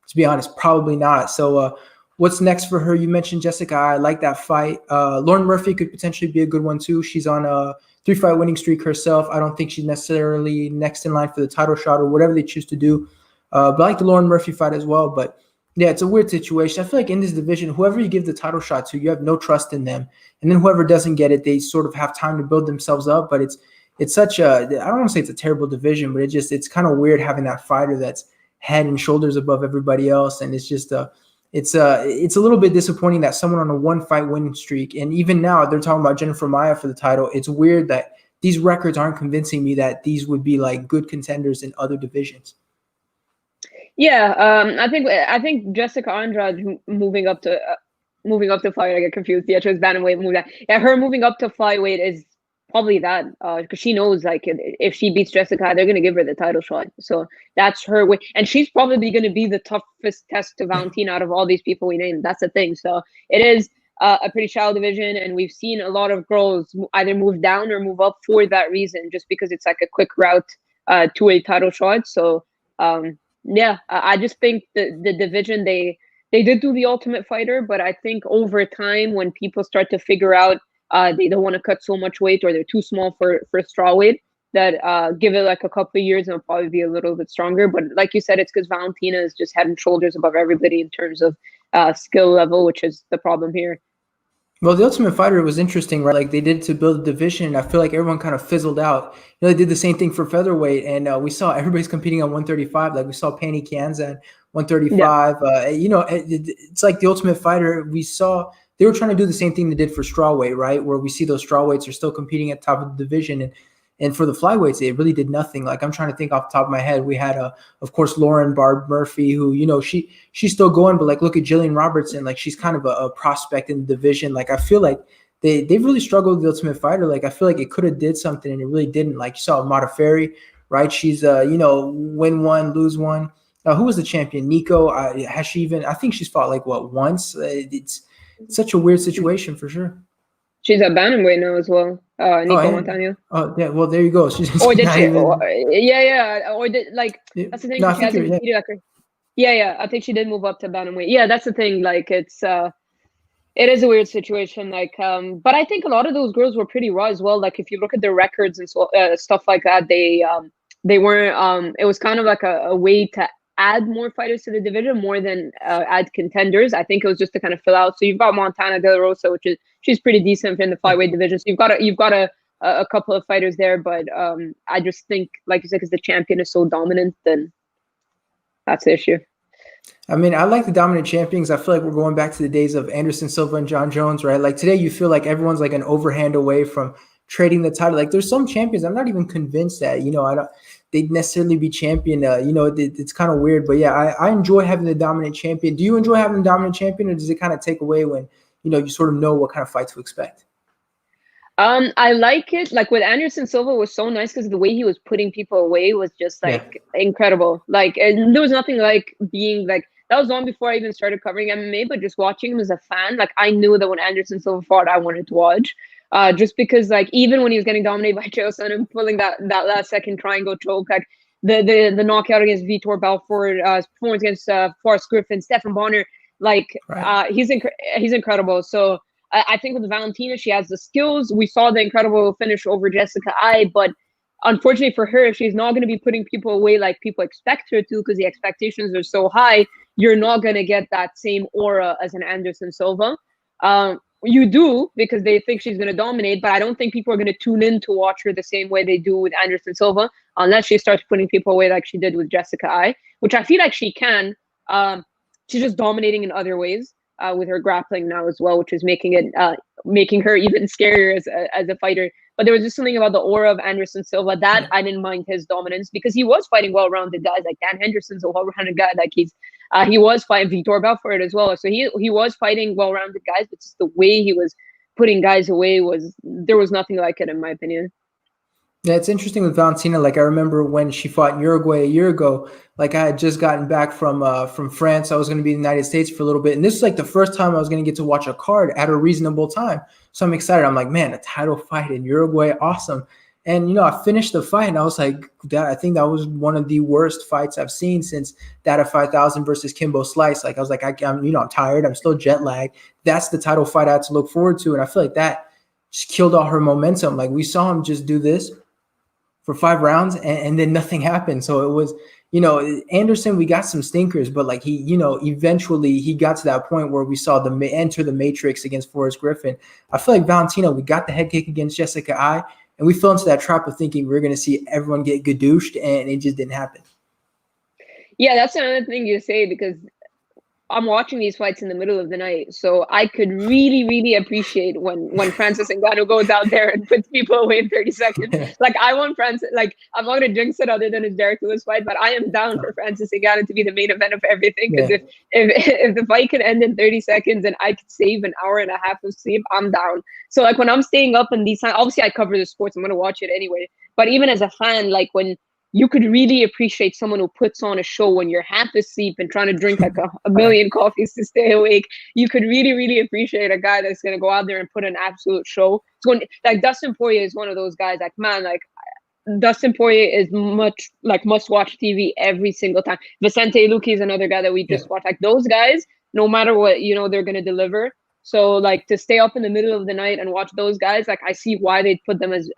To be honest, probably not. So what's next for her? You mentioned Jessica. I like that fight. Lauren Murphy could potentially be a good one too. She's on a 3-fight winning streak herself. I don't think she's necessarily next in line for the title shot or whatever they choose to do. But I like the Lauren Murphy fight as well. But yeah, it's a weird situation. I feel like in this division, whoever you give the title shot to, you have no trust in them. And then whoever doesn't get it, they sort of have time to build themselves up. But it's such a, I don't want to say it's a terrible division, but it's kind of weird having that fighter that's head and shoulders above everybody else. And it's just it's a little bit disappointing that someone on a 1-fight winning streak, and even now they're talking about Jennifer Maia for the title. It's weird that these records aren't convincing me that these would be like good contenders in other divisions. Yeah, I think Jessica Andrade moving up to flyweight. I get confused. Yeah, she was bantamweight. Moved that. Yeah, her moving up to flyweight is probably that, because she knows, like, if she beats Jessica, they're gonna give her the title shot. So that's her way, and she's probably gonna be the toughest test to Valentina out of all these people we named. That's the thing. So it is a pretty shallow division, and we've seen a lot of girls either move down or move up for that reason, just because it's like a quick route to a title shot. So yeah, I just think the division, they did do the Ultimate Fighter, but I think over time, when people start to figure out they don't want to cut so much weight, or they're too small for strawweight, that give it like a couple of years and it'll probably be a little bit stronger. But like you said, it's because Valentina is just head and shoulders above everybody in terms of skill level, which is the problem here. Well, the Ultimate Fighter was interesting, right? Like, they did to build a division, and I feel like everyone kind of fizzled out. They did the same thing for featherweight, and we saw everybody's competing on 135. Like, we saw Penny Kianzan 135. Yeah. It's like the Ultimate Fighter. We saw they were trying to do the same thing they did for strawweight, right? Where we see those strawweights are still competing at top of the division, and for the flyweights, it really did nothing. Like, I'm trying to think off the top of my head. We had, of course, Lauren Barb Murphy, who, she's still going, but like, look at Jillian Robertson. Like, she's kind of a prospect in the division. Like, I feel like they've really struggled with the Ultimate Fighter. Like, I feel like it could have did something, and it really didn't. Like, you saw Mata Ferry, right? She's, win one, lose one. Who was the champion? Nico. Has she even? I think she's fought like once. It's such a weird situation for sure. She's at bantamweight now as well. Nico Montano. Oh yeah, well there you go. She's or did she? Yeah. Or did, like, that's the thing. No, she hasn't competed. Yeah. I think she did move up to bantamweight. Yeah, that's the thing. Like, it's It is a weird situation, like, but I think a lot of those girls were pretty raw as well. Like, if you look at their records and stuff like that, they weren't. It was kind of like a way to add more fighters to the division more than add contenders. I think it was just to kind of fill out. So you've got Montana De La Rosa, she's pretty decent in the flyweight division. So you've got a couple of fighters there, but I just think, like you said, because the champion is so dominant, then that's the issue. I mean, I like the dominant champions. I feel like we're going back to the days of Anderson Silva and John Jones, right? Like today, you feel like everyone's like an overhand away from trading the title. Like there's some champions, I'm not even convinced that, I don't, they'd necessarily be champion. It's kind of weird, but yeah, I enjoy having the dominant champion. Do you enjoy having the dominant champion, or does it kind of take away when, you sort of know what kind of fight to expect? I like it. Like with Anderson Silva was so nice because the way he was putting people away was just like incredible. Like, and there was nothing like being like, that was long before I even started covering MMA, but just watching him as a fan, like I knew that when Anderson Silva fought, I wanted to watch. Just because like even when he was getting dominated by Chael Sonnen, pulling that last second triangle choke, like the knockout against Vitor Belfort, his performance against Forrest Griffin, Stephan Bonner, like he's incredible. So I think with Valentina, she has the skills. We saw the incredible finish over Jessica Ai, but unfortunately for her, she's not going to be putting people away like people expect her to, because the expectations are so high. You're not going to get that same aura as an Anderson Silva. You do, because they think she's going to dominate, but I don't think people are going to tune in to watch her the same way they do with Anderson Silva, unless she starts putting people away like she did with Jessica Ai, which I feel like she can. She's just dominating in other ways. With her grappling now as well, which is making her even scarier as a fighter. But there was just something about the aura of Anderson Silva that I didn't mind his dominance, because he was fighting well-rounded guys. Like Dan Henderson's a well-rounded guy. Like he was fighting Vitor Belfort as well. So he was fighting well-rounded guys, but just the way he was putting guys away there was nothing like it in my opinion. Yeah, it's interesting with Valentina. Like I remember when she fought in Uruguay a year ago, like I had just gotten back from France. I was going to be in the United States for a little bit. And this is like the first time I was going to get to watch a card at a reasonable time. So I'm excited. I'm like, man, a title fight in Uruguay. Awesome. And, I finished the fight and I was like, I think that was one of the worst fights I've seen since Data 5000 versus Kimbo Slice. Like I was like, I'm tired. I'm still jet lagged. That's the title fight I had to look forward to. And I feel like that just killed all her momentum. Like we saw him just do this for 5 rounds and then nothing happened. So it was, Anderson, we got some stinkers, but like he, eventually he got to that point where we saw enter the matrix against Forrest Griffin. I feel like Valentina, we got the head kick against Jessica Ai, and we fell into that trap of thinking we are going to see everyone get gadooshed, and it just didn't happen. Yeah, that's another thing you say, because I'm watching these fights in the middle of the night, so I could really, really appreciate when Francis Ngannou goes out there and puts people away in 30 seconds. Like I want Francis, like I'm not gonna jinx it other than his Derek Lewis fight, but I am down for Francis Ngannou to be the main event of everything. Because if the fight can end in 30 seconds and I could save an hour and a half of sleep, I'm down. So like when I'm staying up in these times, obviously I cover the sports, I'm gonna watch it anyway. But even as a fan, like when you could really appreciate someone who puts on a show when you're half asleep and trying to drink like a million coffees to stay awake. You could really, really appreciate a guy that's going to go out there and put an absolute show. Like Dustin Poirier is one of those guys. Like, man, like Dustin Poirier is much like must-watch TV every single time. Vicente Luque is another guy that we just watched. Like those guys, no matter what, they're going to deliver. So like to stay up in the middle of the night and watch those guys, like I see why they'd put them as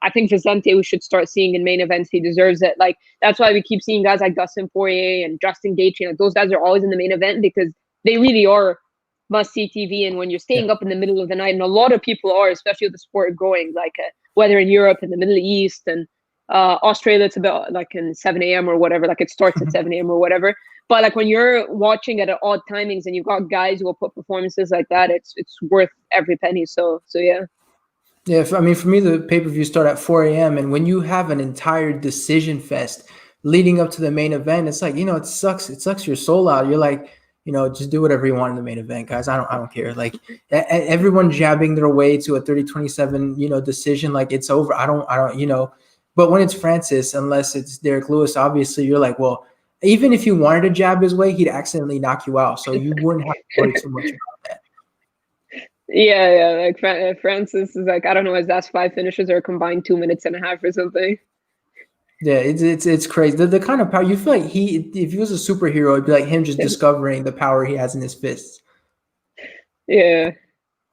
I think Vicente we should start seeing in main events. He deserves it. Like that's why we keep seeing guys like Dustin Poirier and Justin Gaethje. Like those guys are always in the main event because they really are must-see TV. And when you're staying up in the middle of the night, and a lot of people are, especially with the sport growing, like whether in Europe, in the Middle East, and Australia, it's about like in 7 a.m. or whatever. Like it starts at 7 a.m. or whatever. But like when you're watching at odd timings and you've got guys who will put performances like that, it's worth every penny. So yeah. Yeah, for me, the pay-per-view start at 4 a.m. And when you have an entire decision fest leading up to the main event, it's like, it sucks. It sucks your soul out. You're like, just do whatever you want in the main event, guys. I don't care. Like everyone jabbing their way to a 30-27, decision, like it's over. I don't, but when it's Francis, unless it's Derek Lewis, obviously you're like, well, even if you wanted to jab his way, he'd accidentally knock you out. So you wouldn't have to worry too much about that. Yeah. Like Francis is like, I don't know, his last 5 finishes are combined 2.5 minutes or something. Yeah, it's crazy. The kind of power you feel like if he was a superhero, it'd be like him just discovering the power he has in his fists. Yeah.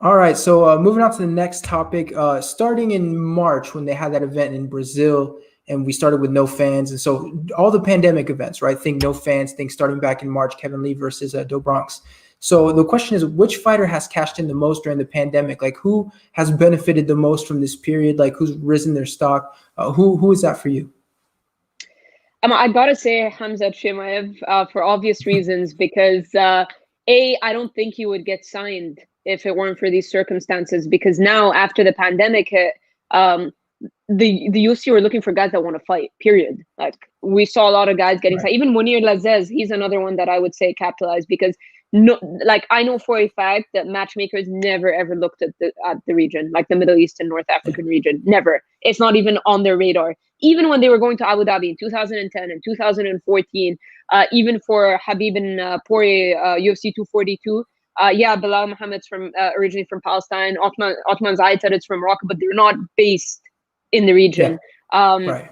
All right, so moving on to the next topic, starting in March when they had that event in Brazil, and we started with no fans, and so all the pandemic events, right? Think no fans, think starting back in March, Kevin Lee versus Do Bronx. So the question is, which fighter has cashed in the most during the pandemic? Like, who has benefited the most from this period? Like, who's risen their stock? Who is that for you? I gotta say Hamzat Chimaev for obvious reasons because I don't think he would get signed if it weren't for these circumstances. Because now after the pandemic hit, the UFC were looking for guys that want to fight. Period. Like we saw a lot of guys getting signed. Even Munir Lazez, he's another one that I would say capitalized because like I know for a fact that matchmakers never ever looked at the region, like the Middle East and North African region. Never. It's not even on their radar. Even when they were going to Abu Dhabi in 2010 and 2014, even for Habib and Poirier, UFC 242. Bilal Muhammad's from originally from Palestine. Otman Zaita is from Morocco, but they're not based in the region. Right.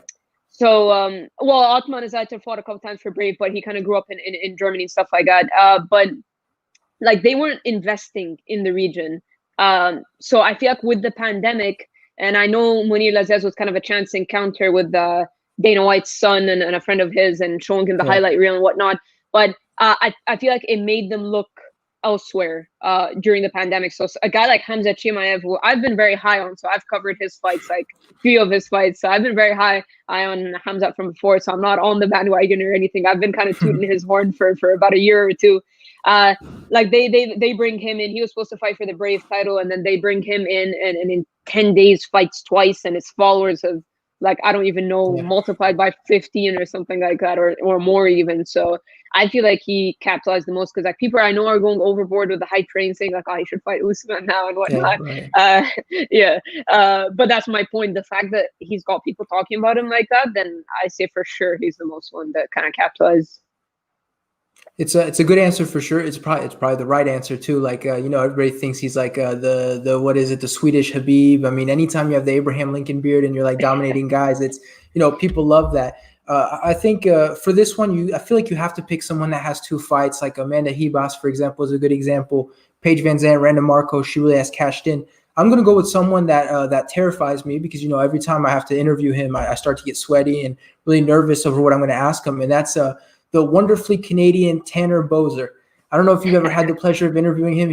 So, Otman Zaita fought a couple times for Brave, but he kind of grew up in Germany and stuff like that. But like they weren't investing in the region. So I feel like with the pandemic, and I know Munir Lazez was kind of a chance encounter with Dana White's son and a friend of his and showing him the highlight reel and whatnot. But I feel like it made them look elsewhere during the pandemic. So a guy like Hamzat Chimaev, who I've been very high on, so I've covered his fights, like 3 of his fights. So I've been very high on Hamzat from before, so I'm not on the bandwagon or anything. I've been kind of tooting his horn for about a year or two. Like they bring him in. He was supposed to fight for the Brave title, and then they bring him in, and in 10 days fights twice, and his followers have, like, I don't even know, multiplied by 15 or something like that, or more even. So I feel like he capitalized the most because like people I know are going overboard with the hype train, saying like, oh, he should fight Usman now and whatnot. But that's my point. The fact that he's got people talking about him like that, then I say for sure he's the most one that kind of capitalized. It's a good answer for sure. It's probably the right answer too. Like everybody thinks he's like the what is it, the Swedish Habib. I mean, anytime you have the Abraham Lincoln beard and you're like dominating guys, it's people love that. I think for this one, I feel like you have to pick someone that has 2 fights. Like Amanda Ribas, for example, is a good example. Paige Van Zandt, Randa Marco, she really has cashed in. I'm gonna go with someone that terrifies me because every time I have to interview him, I start to get sweaty and really nervous over what I'm going to ask him, and that's the wonderfully Canadian Tanner Boser. I don't know if you've ever had the pleasure of interviewing him.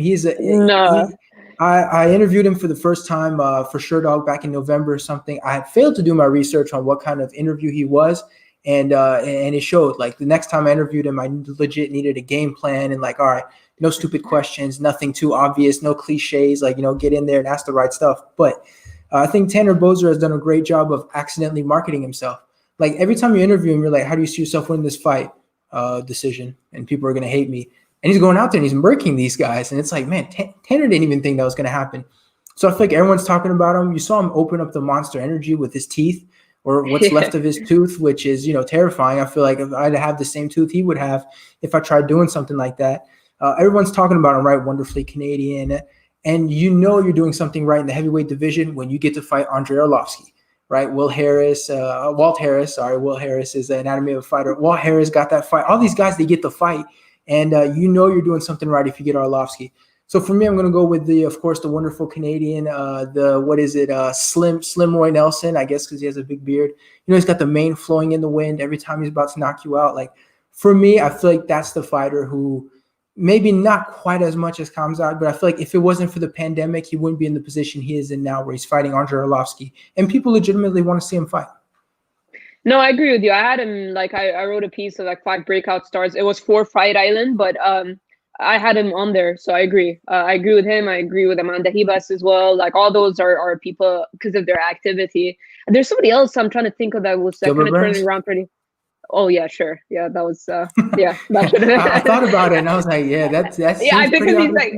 I interviewed him for the first time for Sure Dog back in November or something. I had failed to do my research on what kind of interview he was, and it showed. Like the next time I interviewed him, I legit needed a game plan and like, all right, no stupid questions, nothing too obvious, no cliches, like, get in there and ask the right stuff. But I think Tanner Boser has done a great job of accidentally marketing himself. Like every time you interview him, you're like, how do you see yourself winning this fight? Decision, and people are going to hate me. And he's going out there and he's murking these guys. And it's like, man, Tanner didn't even think that was going to happen. So I feel like everyone's talking about him. You saw him open up the Monster Energy with his teeth, or what's left of his tooth, which is, terrifying. I feel like if I'd have the same tooth he would have if I tried doing something like that. Everyone's talking about him, right? Wonderfully Canadian. And you're doing something right in the heavyweight division when you get to fight Andrei Arlovsky. Right, Walt Harris is the Anatomy of a Fighter. Walt Harris got that fight. All these guys, they get the fight, and you're doing something right if you get Arlovsky. So for me, I'm going to go with of course, the wonderful Canadian, Slim Roy Nelson, I guess, because he has a big beard. He's got the mane flowing in the wind every time he's about to knock you out. Like for me, I feel like that's the fighter who. Maybe not quite as much as Khamzat, but I feel like if it wasn't for the pandemic, he wouldn't be in the position he is in now where he's fighting Andrei Arlovsky. And people legitimately want to see him fight. No, I agree with you. I had him, like, I wrote a piece of like 5 breakout stars. It was for Fight Island, but I had him on there. So I agree. I agree with him. I agree with Amanda Ribas as well. Like all those are people because of their activity. And there's somebody else I'm trying to think of that was kind of turning around pretty. Oh yeah, sure. Yeah, that was that should have I thought about it and I was like, yeah, that's yeah, I think he's like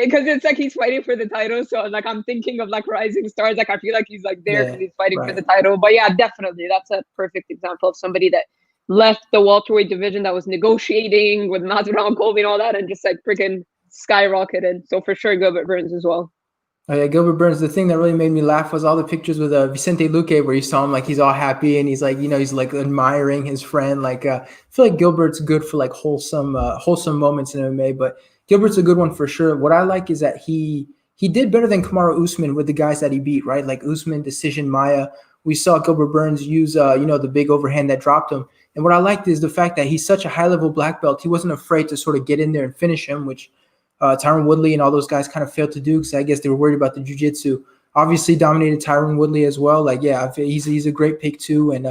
because it's like he's fighting for the title. So like I'm thinking of like rising stars. Like I feel like he's like there because he's fighting for the title. But yeah, definitely. That's a perfect example of somebody that left the welterweight division that was negotiating with Masvidal and Colby and all that and just like freaking skyrocketed. So for sure Gilbert Burns as well. Oh yeah, Gilbert Burns. The thing that really made me laugh was all the pictures with Vicente Luque, where you saw him like he's all happy and he's like, he's like admiring his friend. Like I feel like Gilbert's good for like wholesome moments in MMA. But Gilbert's a good one for sure. What I like is that he did better than Kamaru Usman with the guys that he beat, right? Like Usman, decision, Maya. We saw Gilbert Burns use, the big overhand that dropped him. And what I liked is the fact that he's such a high-level black belt. He wasn't afraid to sort of get in there and finish him, which Tyron Woodley and all those guys kind of failed to do because I guess they were worried about the jiu-jitsu. Obviously dominated Tyron Woodley as well. Like, yeah, he's a great pick too. And,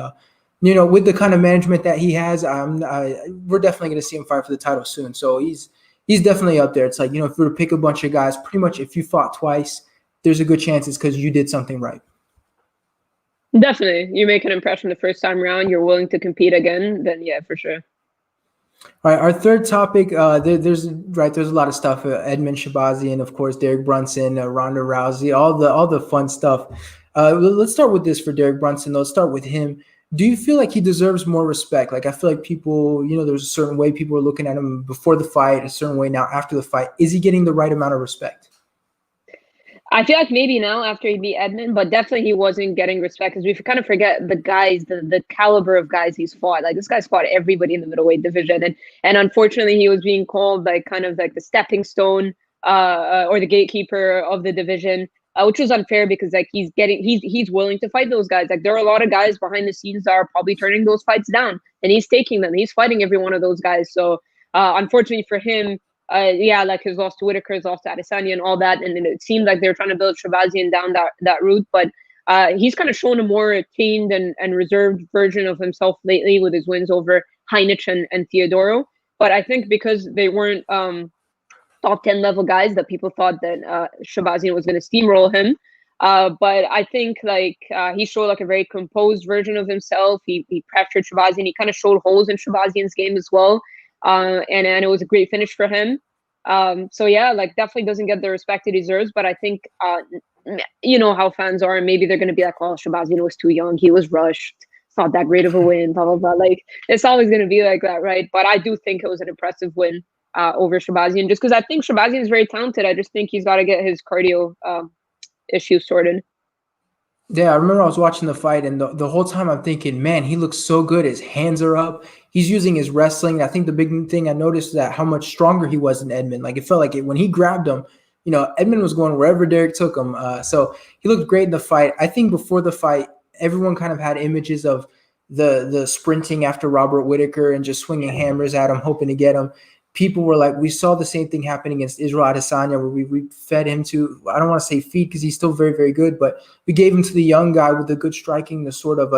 with the kind of management that he has, we're definitely going to see him fight for the title soon. So he's definitely up there. It's like, if we were to pick a bunch of guys, pretty much if you fought twice, there's a good chance it's because you did something right. Definitely. You make an impression the first time around, you're willing to compete again, then yeah, for sure. All right, our third topic, there's a lot of stuff. Edmund Shabazian, of course, Derek Brunson, Ronda Rousey, all the fun stuff. Let's start with this for Derek Brunson. Let's start with him. Do you feel like he deserves more respect? Like, I feel like people, there's a certain way people are looking at him before the fight, a certain way now after the fight. Is he getting the right amount of respect? I feel like maybe now after he beat Edmund, but definitely he wasn't getting respect because we kind of forget the guys, the caliber of guys he's fought. Like, this guy's fought everybody in the middleweight division, and unfortunately he was being called like kind of like the stepping stone or the gatekeeper of the division, which was unfair because like he's willing to fight those guys. Like, there are a lot of guys behind the scenes that are probably turning those fights down, and he's taking them. He's fighting every one of those guys. So unfortunately for him. Like his loss to Whitaker, his loss to Adesanya and all that. And then it seemed like they were trying to build Shabazian down that route. But he's kind of shown a more tamed and reserved version of himself lately with his wins over Heinich and Theodoro. But I think because they weren't top 10 level guys, that people thought that Shabazian was going to steamroll him. But I think like he showed like a very composed version of himself. He pressured Shabazian. He kind of showed holes in Shabazian's game as well. And it was a great finish for him. So yeah, like definitely doesn't get the respect he deserves. But I think, you know how fans are, and maybe they're going to be like, "Oh, Shabazian was too young. He was rushed. It's not that great of a win." Blah blah blah. Like, it's always going to be like that, right? But I do think it was an impressive win over Shabazian, just because I think Shabazian is very talented. I just think he's got to get his cardio issues sorted. Yeah, I remember I was watching the fight, and the whole time I'm thinking, man, he looks so good. His hands are up. He's using his wrestling. I think the big thing I noticed is that how much stronger he was than Edmund. Like, it felt like when he grabbed him, Edmund was going wherever Derek took him. So he looked great in the fight. I think before the fight, everyone kind of had images of the sprinting after Robert Whitaker and just swinging hammers at him, hoping to get him. People were like, we saw the same thing happen against Israel Adesanya, where we fed him to, I don't want to say feed because he's still very, very good, but we gave him to the young guy with the good striking to sort of,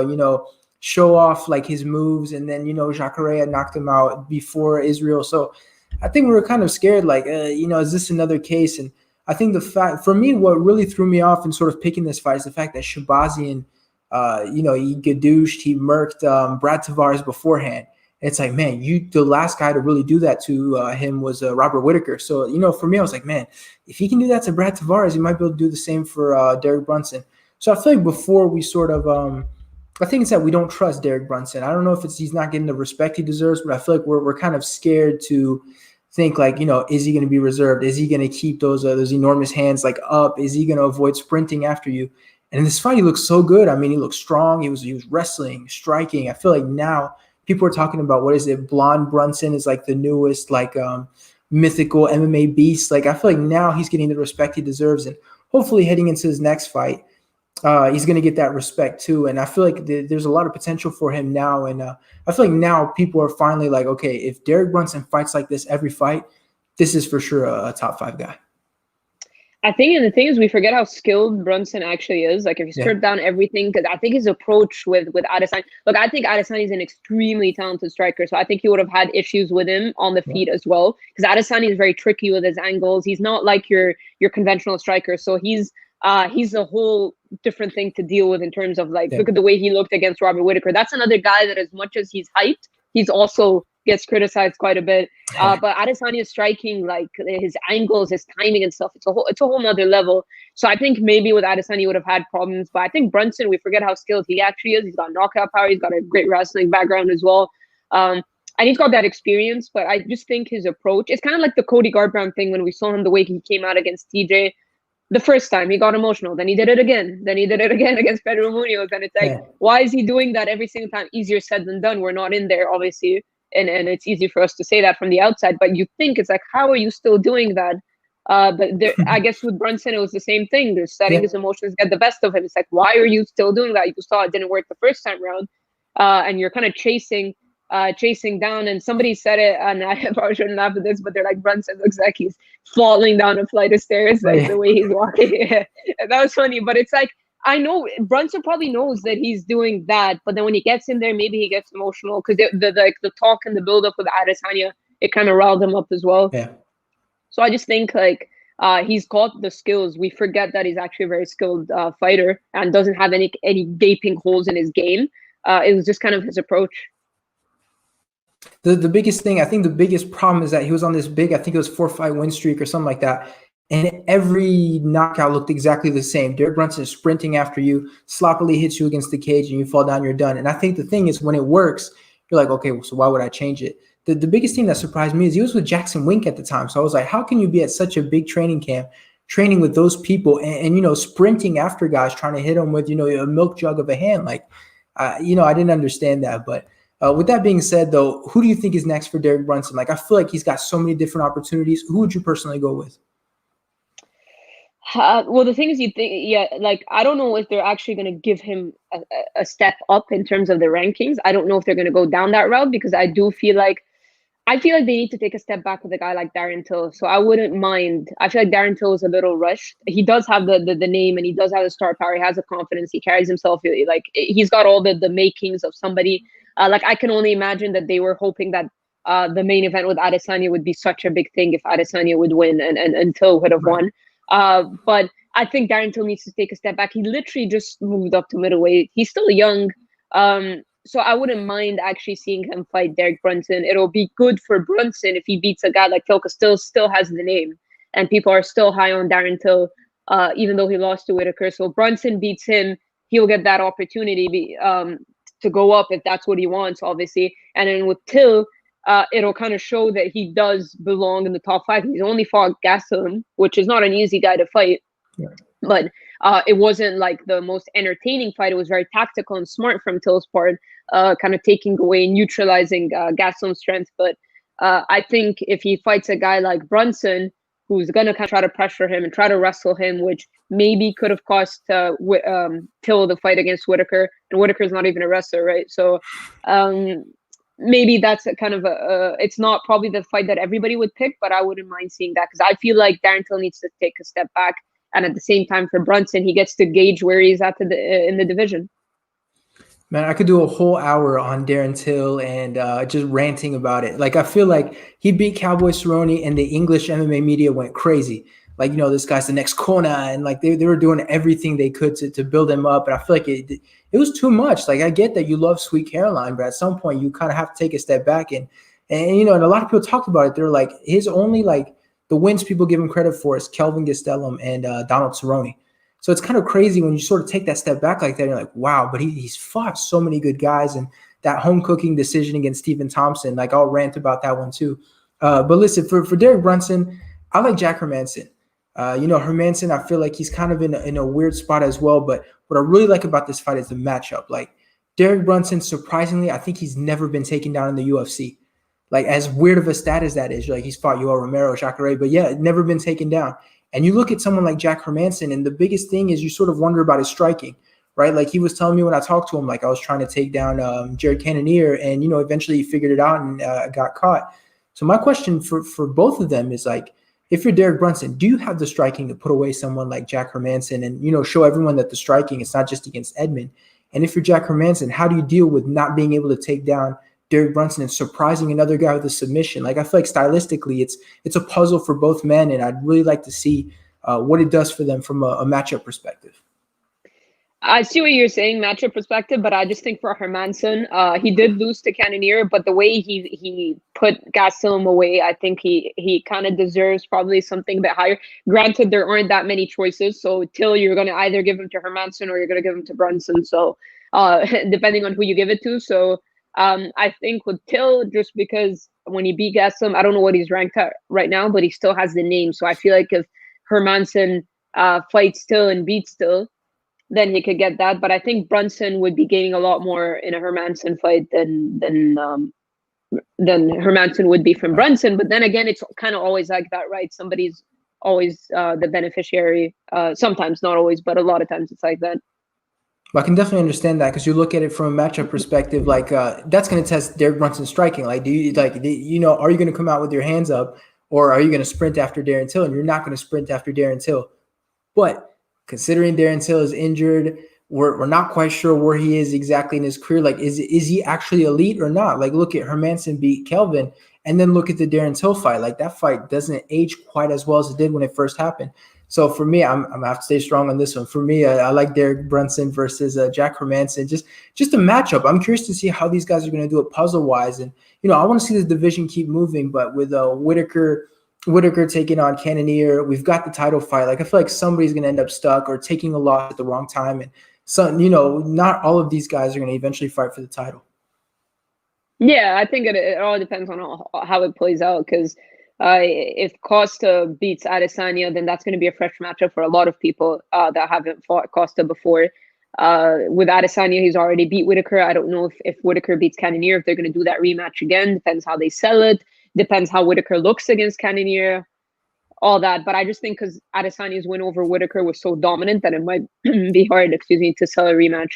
show off like his moves. And then, Jacare knocked him out before Israel. So I think we were kind of scared, like, is this another case? And I think the fact, for me, what really threw me off in sort of picking this fight is the fact that Shabazian, he gadooshed, he murked Brad Tavares beforehand. It's like, man, the last guy to really do that to him was Robert Whitaker. So, for me, I was like, man, if he can do that to Brad Tavares, he might be able to do the same for Derek Brunson. So I feel like before we sort of I think it's that we don't trust Derek Brunson. I don't know if he's not getting the respect he deserves, but I feel like we're kind of scared to think like, is he going to be reserved? Is he going to keep those enormous hands like up? Is he going to avoid sprinting after you? And in this fight, he looks so good. I mean, he looked strong. He was wrestling, striking. I feel like now people are talking about, what is it? Blonde Brunson is like the newest, like mythical MMA beast. Like, I feel like now he's getting the respect he deserves. And hopefully heading into his next fight, he's going to get that respect too. And I feel like there's a lot of potential for him now. And I feel like now people are finally like, okay, if Derek Brunson fights like this every fight, this is for sure a top 5 guy. I think, and the thing is, we forget how skilled Brunson actually is. Like, if you strip down everything, because I think his approach with Adesanya, look, I think Adesanya is an extremely talented striker, so I think he would have had issues with him on the feet as well. Because Adesanya is very tricky with his angles. He's not like your conventional striker, so he's a whole different thing to deal with in terms of like, look at the way he looked against Robert Whitaker. That's another guy that, as much as he's hyped, he's also gets criticized quite a bit. But Adesanya is striking, like his angles, his timing and stuff. It's a whole nother level. So I think maybe with Adesanya he would have had problems. But I think Brunson, we forget how skilled he actually is. He's got knockout power. He's got a great wrestling background as well. And he's got that experience. But I just think his approach, it's kind of like the Cody Garbrandt thing when we saw him the way he came out against TJ. The first time he got emotional, then he did it again. Then he did it again against Pedro Munoz. And it's like, why is he doing that every single time? Easier said than done. We're not in there, obviously. and it's easy for us to say that from the outside, but you think it's like, how are you still doing that? But there, I guess with Brunson, it was the same thing. They're letting his emotions get the best of him. It's like, why are you still doing that? You saw it didn't work the first time around, and you're kind of chasing down. And somebody said it, and I probably shouldn't laugh at this, but they're like, Brunson looks like he's falling down a flight of stairs, like the way he's walking. That was funny, but it's like, I know Brunson probably knows that he's doing that, but then when he gets in there, maybe he gets emotional because the talk and the build up with Adesanya, it kind of riled him up as well. Yeah. So I just think like he's got the skills. We forget that he's actually a very skilled fighter and doesn't have any gaping holes in his game. It was just kind of his approach. The biggest thing, I think the biggest problem is that he was on this big, I think it was 4-fight win streak or something like that. And every knockout looked exactly the same. Derek Brunson is sprinting after you, sloppily hits you against the cage, and you fall down, you're done. And I think the thing is, when it works, you're like, okay, well, so why would I change it? The biggest thing that surprised me is he was with Jackson Wink at the time. So I was like, how can you be at such a big training camp, training with those people and you know, sprinting after guys, trying to hit them with, you know, a milk jug of a hand? Like, you know, I didn't understand that. But with that being said, though, who do you think is next for Derek Brunson? Like, I feel like he's got so many different opportunities. Who would you personally go with? Well, the thing is, you think, yeah, like, I don't know if they're actually going to give him a step up in terms of the rankings. I don't know if they're going to go down that route because I feel like they need to take a step back with a guy like Darren Till. So I wouldn't mind. I feel like Darren Till is a little rushed. He does have the name and he does have the star power. He has the confidence. He carries himself like he's got all the makings of somebody. Like, I can only imagine that they were hoping that the main event with Adesanya would be such a big thing if Adesanya would win and Till would have won. But I think Darren Till needs to take a step back. He literally just moved up to middleweight. He's still young. So I wouldn't mind actually seeing him fight Derek Brunson. It'll be good for Brunson if he beats a guy like Till, because still has the name. And people are still high on Darren Till, even though he lost to Whitaker. So Brunson beats him, he'll get that opportunity to go up if that's what he wants, obviously. And then with Till, it'll kind of show that he does belong in the top 5. He's only fought Gastelum, which is not an easy guy to fight. Yeah. But it wasn't like the most entertaining fight. It was very tactical and smart from Till's part, kind of taking away, neutralizing Gastelum's strength. But I think if he fights a guy like Brunson, who's going to kind of try to pressure him and try to wrestle him, which maybe could have cost Till the fight against Whitaker. And Whitaker's not even a wrestler, right? So maybe that's a kind of it's not probably the fight that everybody would pick, but I wouldn't mind seeing that because I feel like Darren Till needs to take a step back. And at the same time, for Brunson, he gets to gauge where he's at in the division. Man, I could do a whole hour on Darren Till and just ranting about it. Like, I feel like he beat Cowboy Cerrone and the English MMA media went crazy. Like, you know, this guy's the next Kona, and like they were doing everything they could to build him up. And I feel like it was too much. Like, I get that you love Sweet Caroline, but at some point you kind of have to take a step back and you know, and a lot of people talked about it. They're like, his only like the wins people give him credit for is Kelvin Gastelum and Donald Cerrone. So it's kind of crazy when you sort of take that step back like that. You're like, wow, but he's fought so many good guys, and that home cooking decision against Stephen Thompson, like I'll rant about that one too. But listen, for Derek Brunson, I like Jack Hermansson. You know, Hermansson, I feel like he's kind of in a weird spot as well. But what I really like about this fight is the matchup. Like, Derek Brunson, surprisingly, I think he's never been taken down in the UFC. Like, as weird of a stat as that is, like he's fought Yoel Romero, Jacare, but yeah, never been taken down. And you look at someone like Jack Hermansson, and the biggest thing is you sort of wonder about his striking, right? Like, he was telling me when I talked to him, like I was trying to take down Jared Cannonier, and, you know, eventually he figured it out and got caught. So my question for both of them is, like, if you're Derek Brunson, do you have the striking to put away someone like Jack Hermansson and, you know, show everyone that the striking is not just against Edmund? And if you're Jack Hermansson, how do you deal with not being able to take down Derek Brunson and surprising another guy with a submission? Like, I feel like stylistically it's a puzzle for both men, and I'd really like to see what it does for them from a matchup perspective. I see what you're saying, matchup perspective, but I just think for Hermansson, he did lose to Cannonier, but the way he put Gastelum away, I think he kind of deserves probably something a bit higher. Granted, there aren't that many choices, so Till, you're going to either give him to Hermansson or you're going to give him to Brunson, so depending on who you give it to. So I think with Till, just because when he beat Gastelum, I don't know what he's ranked at right now, but he still has the name. So I feel like if Hermansson fights Till and beats Till, then he could get that. But I think Brunson would be gaining a lot more in a Hermansson fight than Hermanson would be from Brunson. But then again, it's kind of always like that, right? Somebody's always the beneficiary. Sometimes, not always, but a lot of times it's like that. I can definitely understand that because you look at it from a matchup perspective, like that's going to test Derek Brunson's striking. Like, are you going to come out with your hands up, or are you going to sprint after Darren Till? And you're not going to sprint after Darren Till. But considering Darren Till is injured, we're not quite sure where he is exactly in his career. Like, is he actually elite or not? Like, look at Hermanson beat Kelvin, and then look at the Darren Till fight. Like, that fight doesn't age quite as well as it did when it first happened. So for me, I'm gonna have to stay strong on this one. For me, I like Derek Brunson versus Jack Hermanson. Just a matchup. I'm curious to see how these guys are going to do it puzzle wise, and I want to see the division keep moving. But with Whitaker taking on Cannonier, we've got the title fight. Like, I feel like somebody's going to end up stuck or taking a loss at the wrong time, and so not all of these guys are going to eventually fight for the title. Yeah, I think it all depends on how it plays out because. If Costa beats Adesanya, then that's going to be a fresh matchup for a lot of people that haven't fought Costa before. With Adesanya, he's already beat Whitaker. I don't know if Whitaker beats Cannonier, if they're going to do that rematch again. Depends how they sell it. Depends how Whitaker looks against Cannonier. All that. But I just think because Adesanya's win over Whitaker was so dominant that it might be hard, to sell a rematch.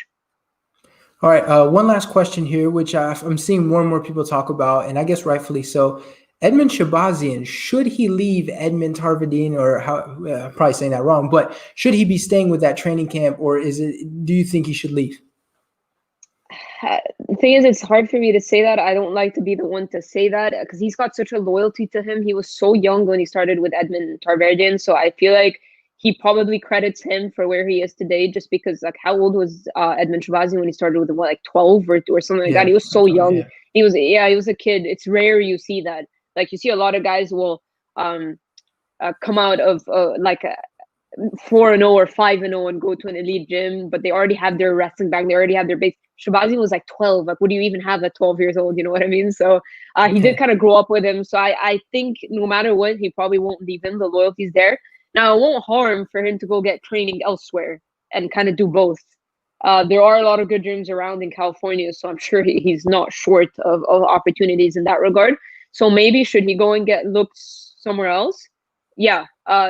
All right. One last question here, which I'm seeing more and more people talk about, and I guess rightfully so. Edmund Shabazian, should he leave Edmund Tarverdyan, or I'm probably saying that wrong, but should he be staying with that training camp, or do you think he should leave? The thing is, it's hard for me to say that. I don't like to be the one to say that because he's got such a loyalty to him. He was so young when he started with Edmund Tarverdyan, so I feel like he probably credits him for where he is today just because, like, how old was Edmund Shabazian when he started with him? What, like 12 or something like that? He was so young. Yeah. He was a kid. It's rare you see that. Like, you see a lot of guys will come out of 4-0 or 5-0 and go to an elite gym, but they already have their wrestling back. They already have their base. Shabazian was like 12. Like, what do you even have at 12 years old? You know what I mean? So he did kind of grow up with him. So I think no matter what, he probably won't leave him. The loyalty's there. Now, it won't harm for him to go get training elsewhere and kind of do both. There are a lot of good gyms around in California, so I'm sure he's not short of opportunities in that regard. So maybe should he go and get looked somewhere else? Yeah,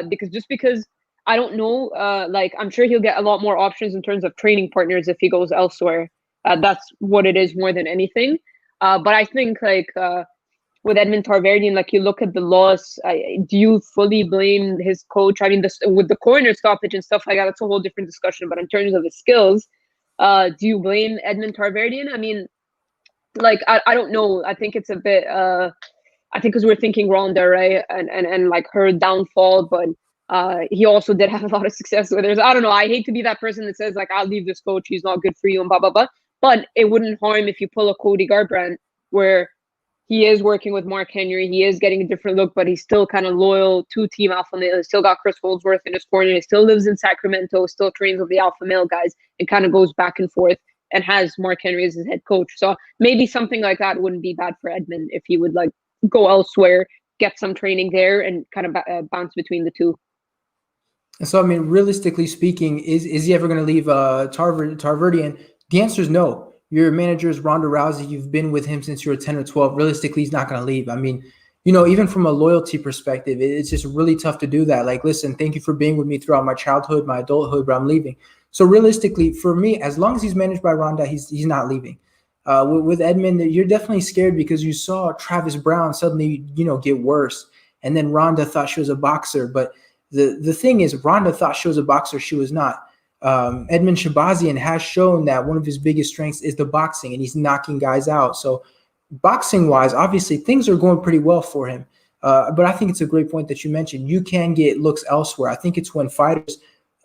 because I don't know, I'm sure he'll get a lot more options in terms of training partners if he goes elsewhere. That's what it is more than anything. But I think with Edmund Tarverdyan, you look at the loss, do you fully blame his coach? I mean, with the corner stoppage and stuff like that, that's a whole different discussion. But in terms of his skills, do you blame Edmund Tarverdyan? I mean, I don't know. I think it's a bit I think because we're thinking Ronda, right? And her downfall, but he also did have a lot of success with her. I don't know. I hate to be that person that says I'll leave this coach. He's not good for you and blah, blah, blah. But it wouldn't harm if you pull a Cody Garbrandt where he is working with Mark Henry. He is getting a different look, but he's still kind of loyal to Team Alpha Male. He's still got Chris Holdsworth in his corner. He still lives in Sacramento, still trains with the Alpha Male guys. It kind of goes back and forth and has Mark Henry as his head coach. So maybe something like that wouldn't be bad for Edmund if he would go elsewhere, get some training there, and kind of bounce between the two. So, I mean, realistically speaking, is he ever going to leave Tarverdyan? The answer is no. Your manager is Ronda Rousey. You've been with him since you were 10 or 12. Realistically, he's not going to leave. I mean, even from a loyalty perspective, it's just really tough to do that. Like, listen, thank you for being with me throughout my childhood, my adulthood, but I'm leaving. So realistically, for me, as long as he's managed by Ronda, he's not leaving. With Edmund, you're definitely scared because you saw Travis Brown suddenly, get worse. And then Ronda thought she was a boxer. But the thing is, Ronda thought she was a boxer. She was not. Edmund Shabazian has shown that one of his biggest strengths is the boxing, and he's knocking guys out. So boxing-wise, obviously, things are going pretty well for him. But I think it's a great point that you mentioned. You can get looks elsewhere. I think it's when fighters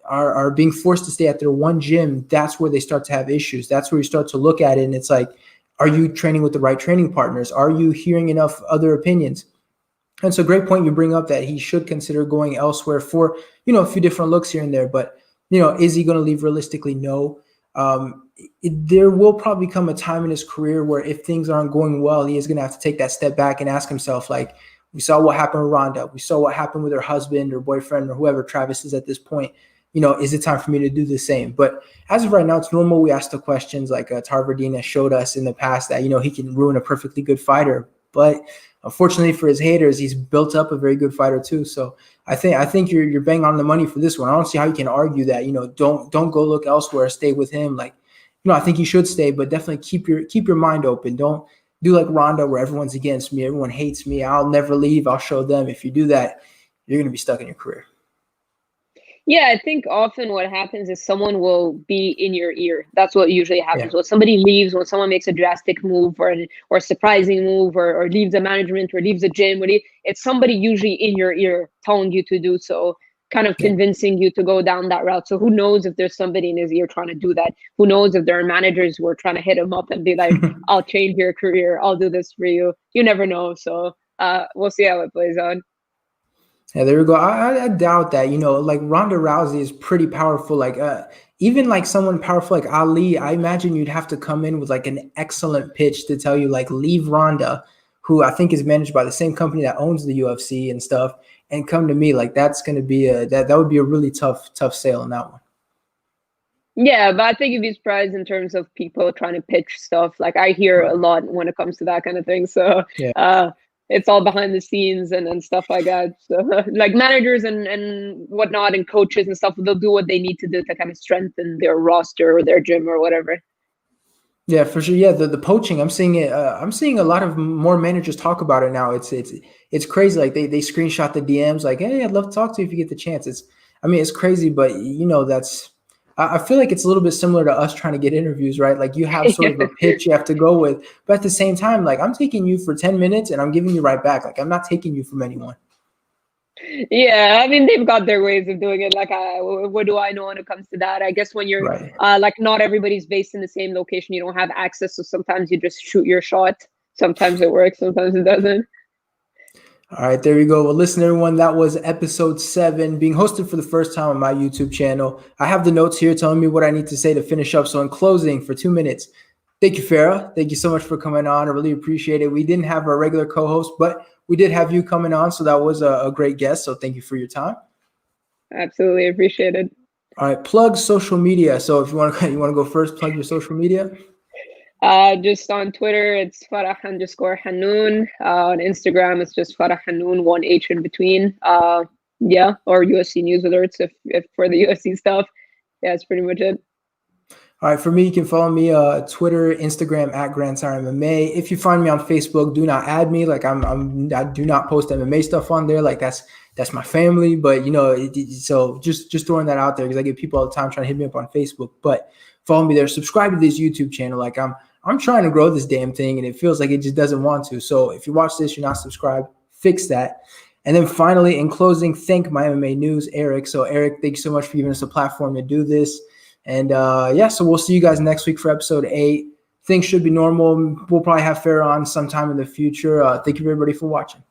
are being forced to stay at their one gym, that's where they start to have issues. That's where you start to look at it, and it's like, are you training with the right training partners? Are you hearing enough other opinions? And so great point you bring up that he should consider going elsewhere for, a few different looks here and there. But, is he going to leave? Realistically? No. There will probably come a time in his career where if things aren't going well, he is going to have to take that step back and ask himself, we saw what happened with Ronda. We saw what happened with her husband or boyfriend or whoever Travis is at this point. is it time for me to do the same? But as of right now, it's normal. We ask the questions like Tarverdina showed us in the past that, he can ruin a perfectly good fighter. But unfortunately for his haters, he's built up a very good fighter too. So I think you're bang on the money for this one. I don't see how you can argue that, don't go look elsewhere, stay with him. Like, I think you should stay, but definitely keep your mind open. Don't do like Ronda where everyone's against me, everyone hates me, I'll never leave, I'll show them. If you do that, you're going to be stuck in your career. Yeah, I think often what happens is someone will be in your ear. That's what usually happens. Yeah. When somebody leaves, when someone makes a drastic move or a surprising move or leaves a management or leaves a gym, it's somebody usually in your ear telling you to do so, kind of convincing you to go down that route. So who knows if there's somebody in his ear trying to do that? Who knows if there are managers who are trying to hit him up and be like, I'll change your career, I'll do this for you. You never know. So we'll see how it plays out. Yeah, there we go. I doubt that, like Ronda Rousey is pretty powerful. Like even like someone powerful like Ali, I imagine you'd have to come in with like an excellent pitch to tell you like leave Ronda, who I think is managed by the same company that owns the UFC and stuff, and come to me. Like that's going to be that would be a really tough sale on that one. Yeah, but I think you'd be surprised in terms of people trying to pitch stuff. Like I hear a lot when it comes to that kind of thing. So yeah. It's all behind the scenes and stuff like that. So like managers and whatnot and coaches and stuff, they'll do what they need to do to kind of strengthen their roster or their gym or whatever. Yeah, for sure. Yeah, the poaching, I'm seeing it. I'm seeing a lot of more managers talk about it now. It's crazy. Like they screenshot the DMs like, hey, I'd love to talk to you if you get the chance. It's crazy, but that's. I feel like it's a little bit similar to us trying to get interviews, right? Like you have sort of a pitch you have to go with, but at the same time, like I'm taking you for 10 minutes and I'm giving you right back. Like I'm not taking you from anyone. Yeah, they've got their ways of doing it. Like, what do I know when it comes to that? I guess when you're right. Like not everybody's based in the same location, you don't have access. So sometimes you just shoot your shot. Sometimes it works, sometimes it doesn't. All right, there you go. Well, listen, everyone, that was episode 7 being hosted for the first time on my YouTube channel. I have the notes here telling me what I need to say to finish up. So in closing for 2 minutes, thank you, Farah. Thank you so much for coming on. I really appreciate it. We didn't have our regular co-host, but we did have you coming on. So that was a great guest. So thank you for your time. Absolutely appreciated. All right, plug social media. So if you want to go first, plug your social media. Just on Twitter, it's Farah _Hannoun. On Instagram, it's just Farah Hannoun, 1 H in between. Or UFC news alerts if for the UFC stuff. Yeah, that's pretty much it. All right, for me, you can follow me Twitter, Instagram at Grand Sire MMA. If you find me on Facebook, do not add me. Like I do not post MMA stuff on there. Like that's my family. But so just throwing that out there because I get people all the time trying to hit me up on Facebook. But follow me there. Subscribe to this YouTube channel. Like I'm trying to grow this damn thing, and it feels like it just doesn't want to. So if you watch this, you're not subscribed, fix that. And then finally, in closing, thank my MMA News, Eric. So Eric, thank you so much for giving us a platform to do this. And so we'll see you guys next week for episode 8. Things should be normal. We'll probably have Farah on sometime in the future. Thank you, everybody, for watching.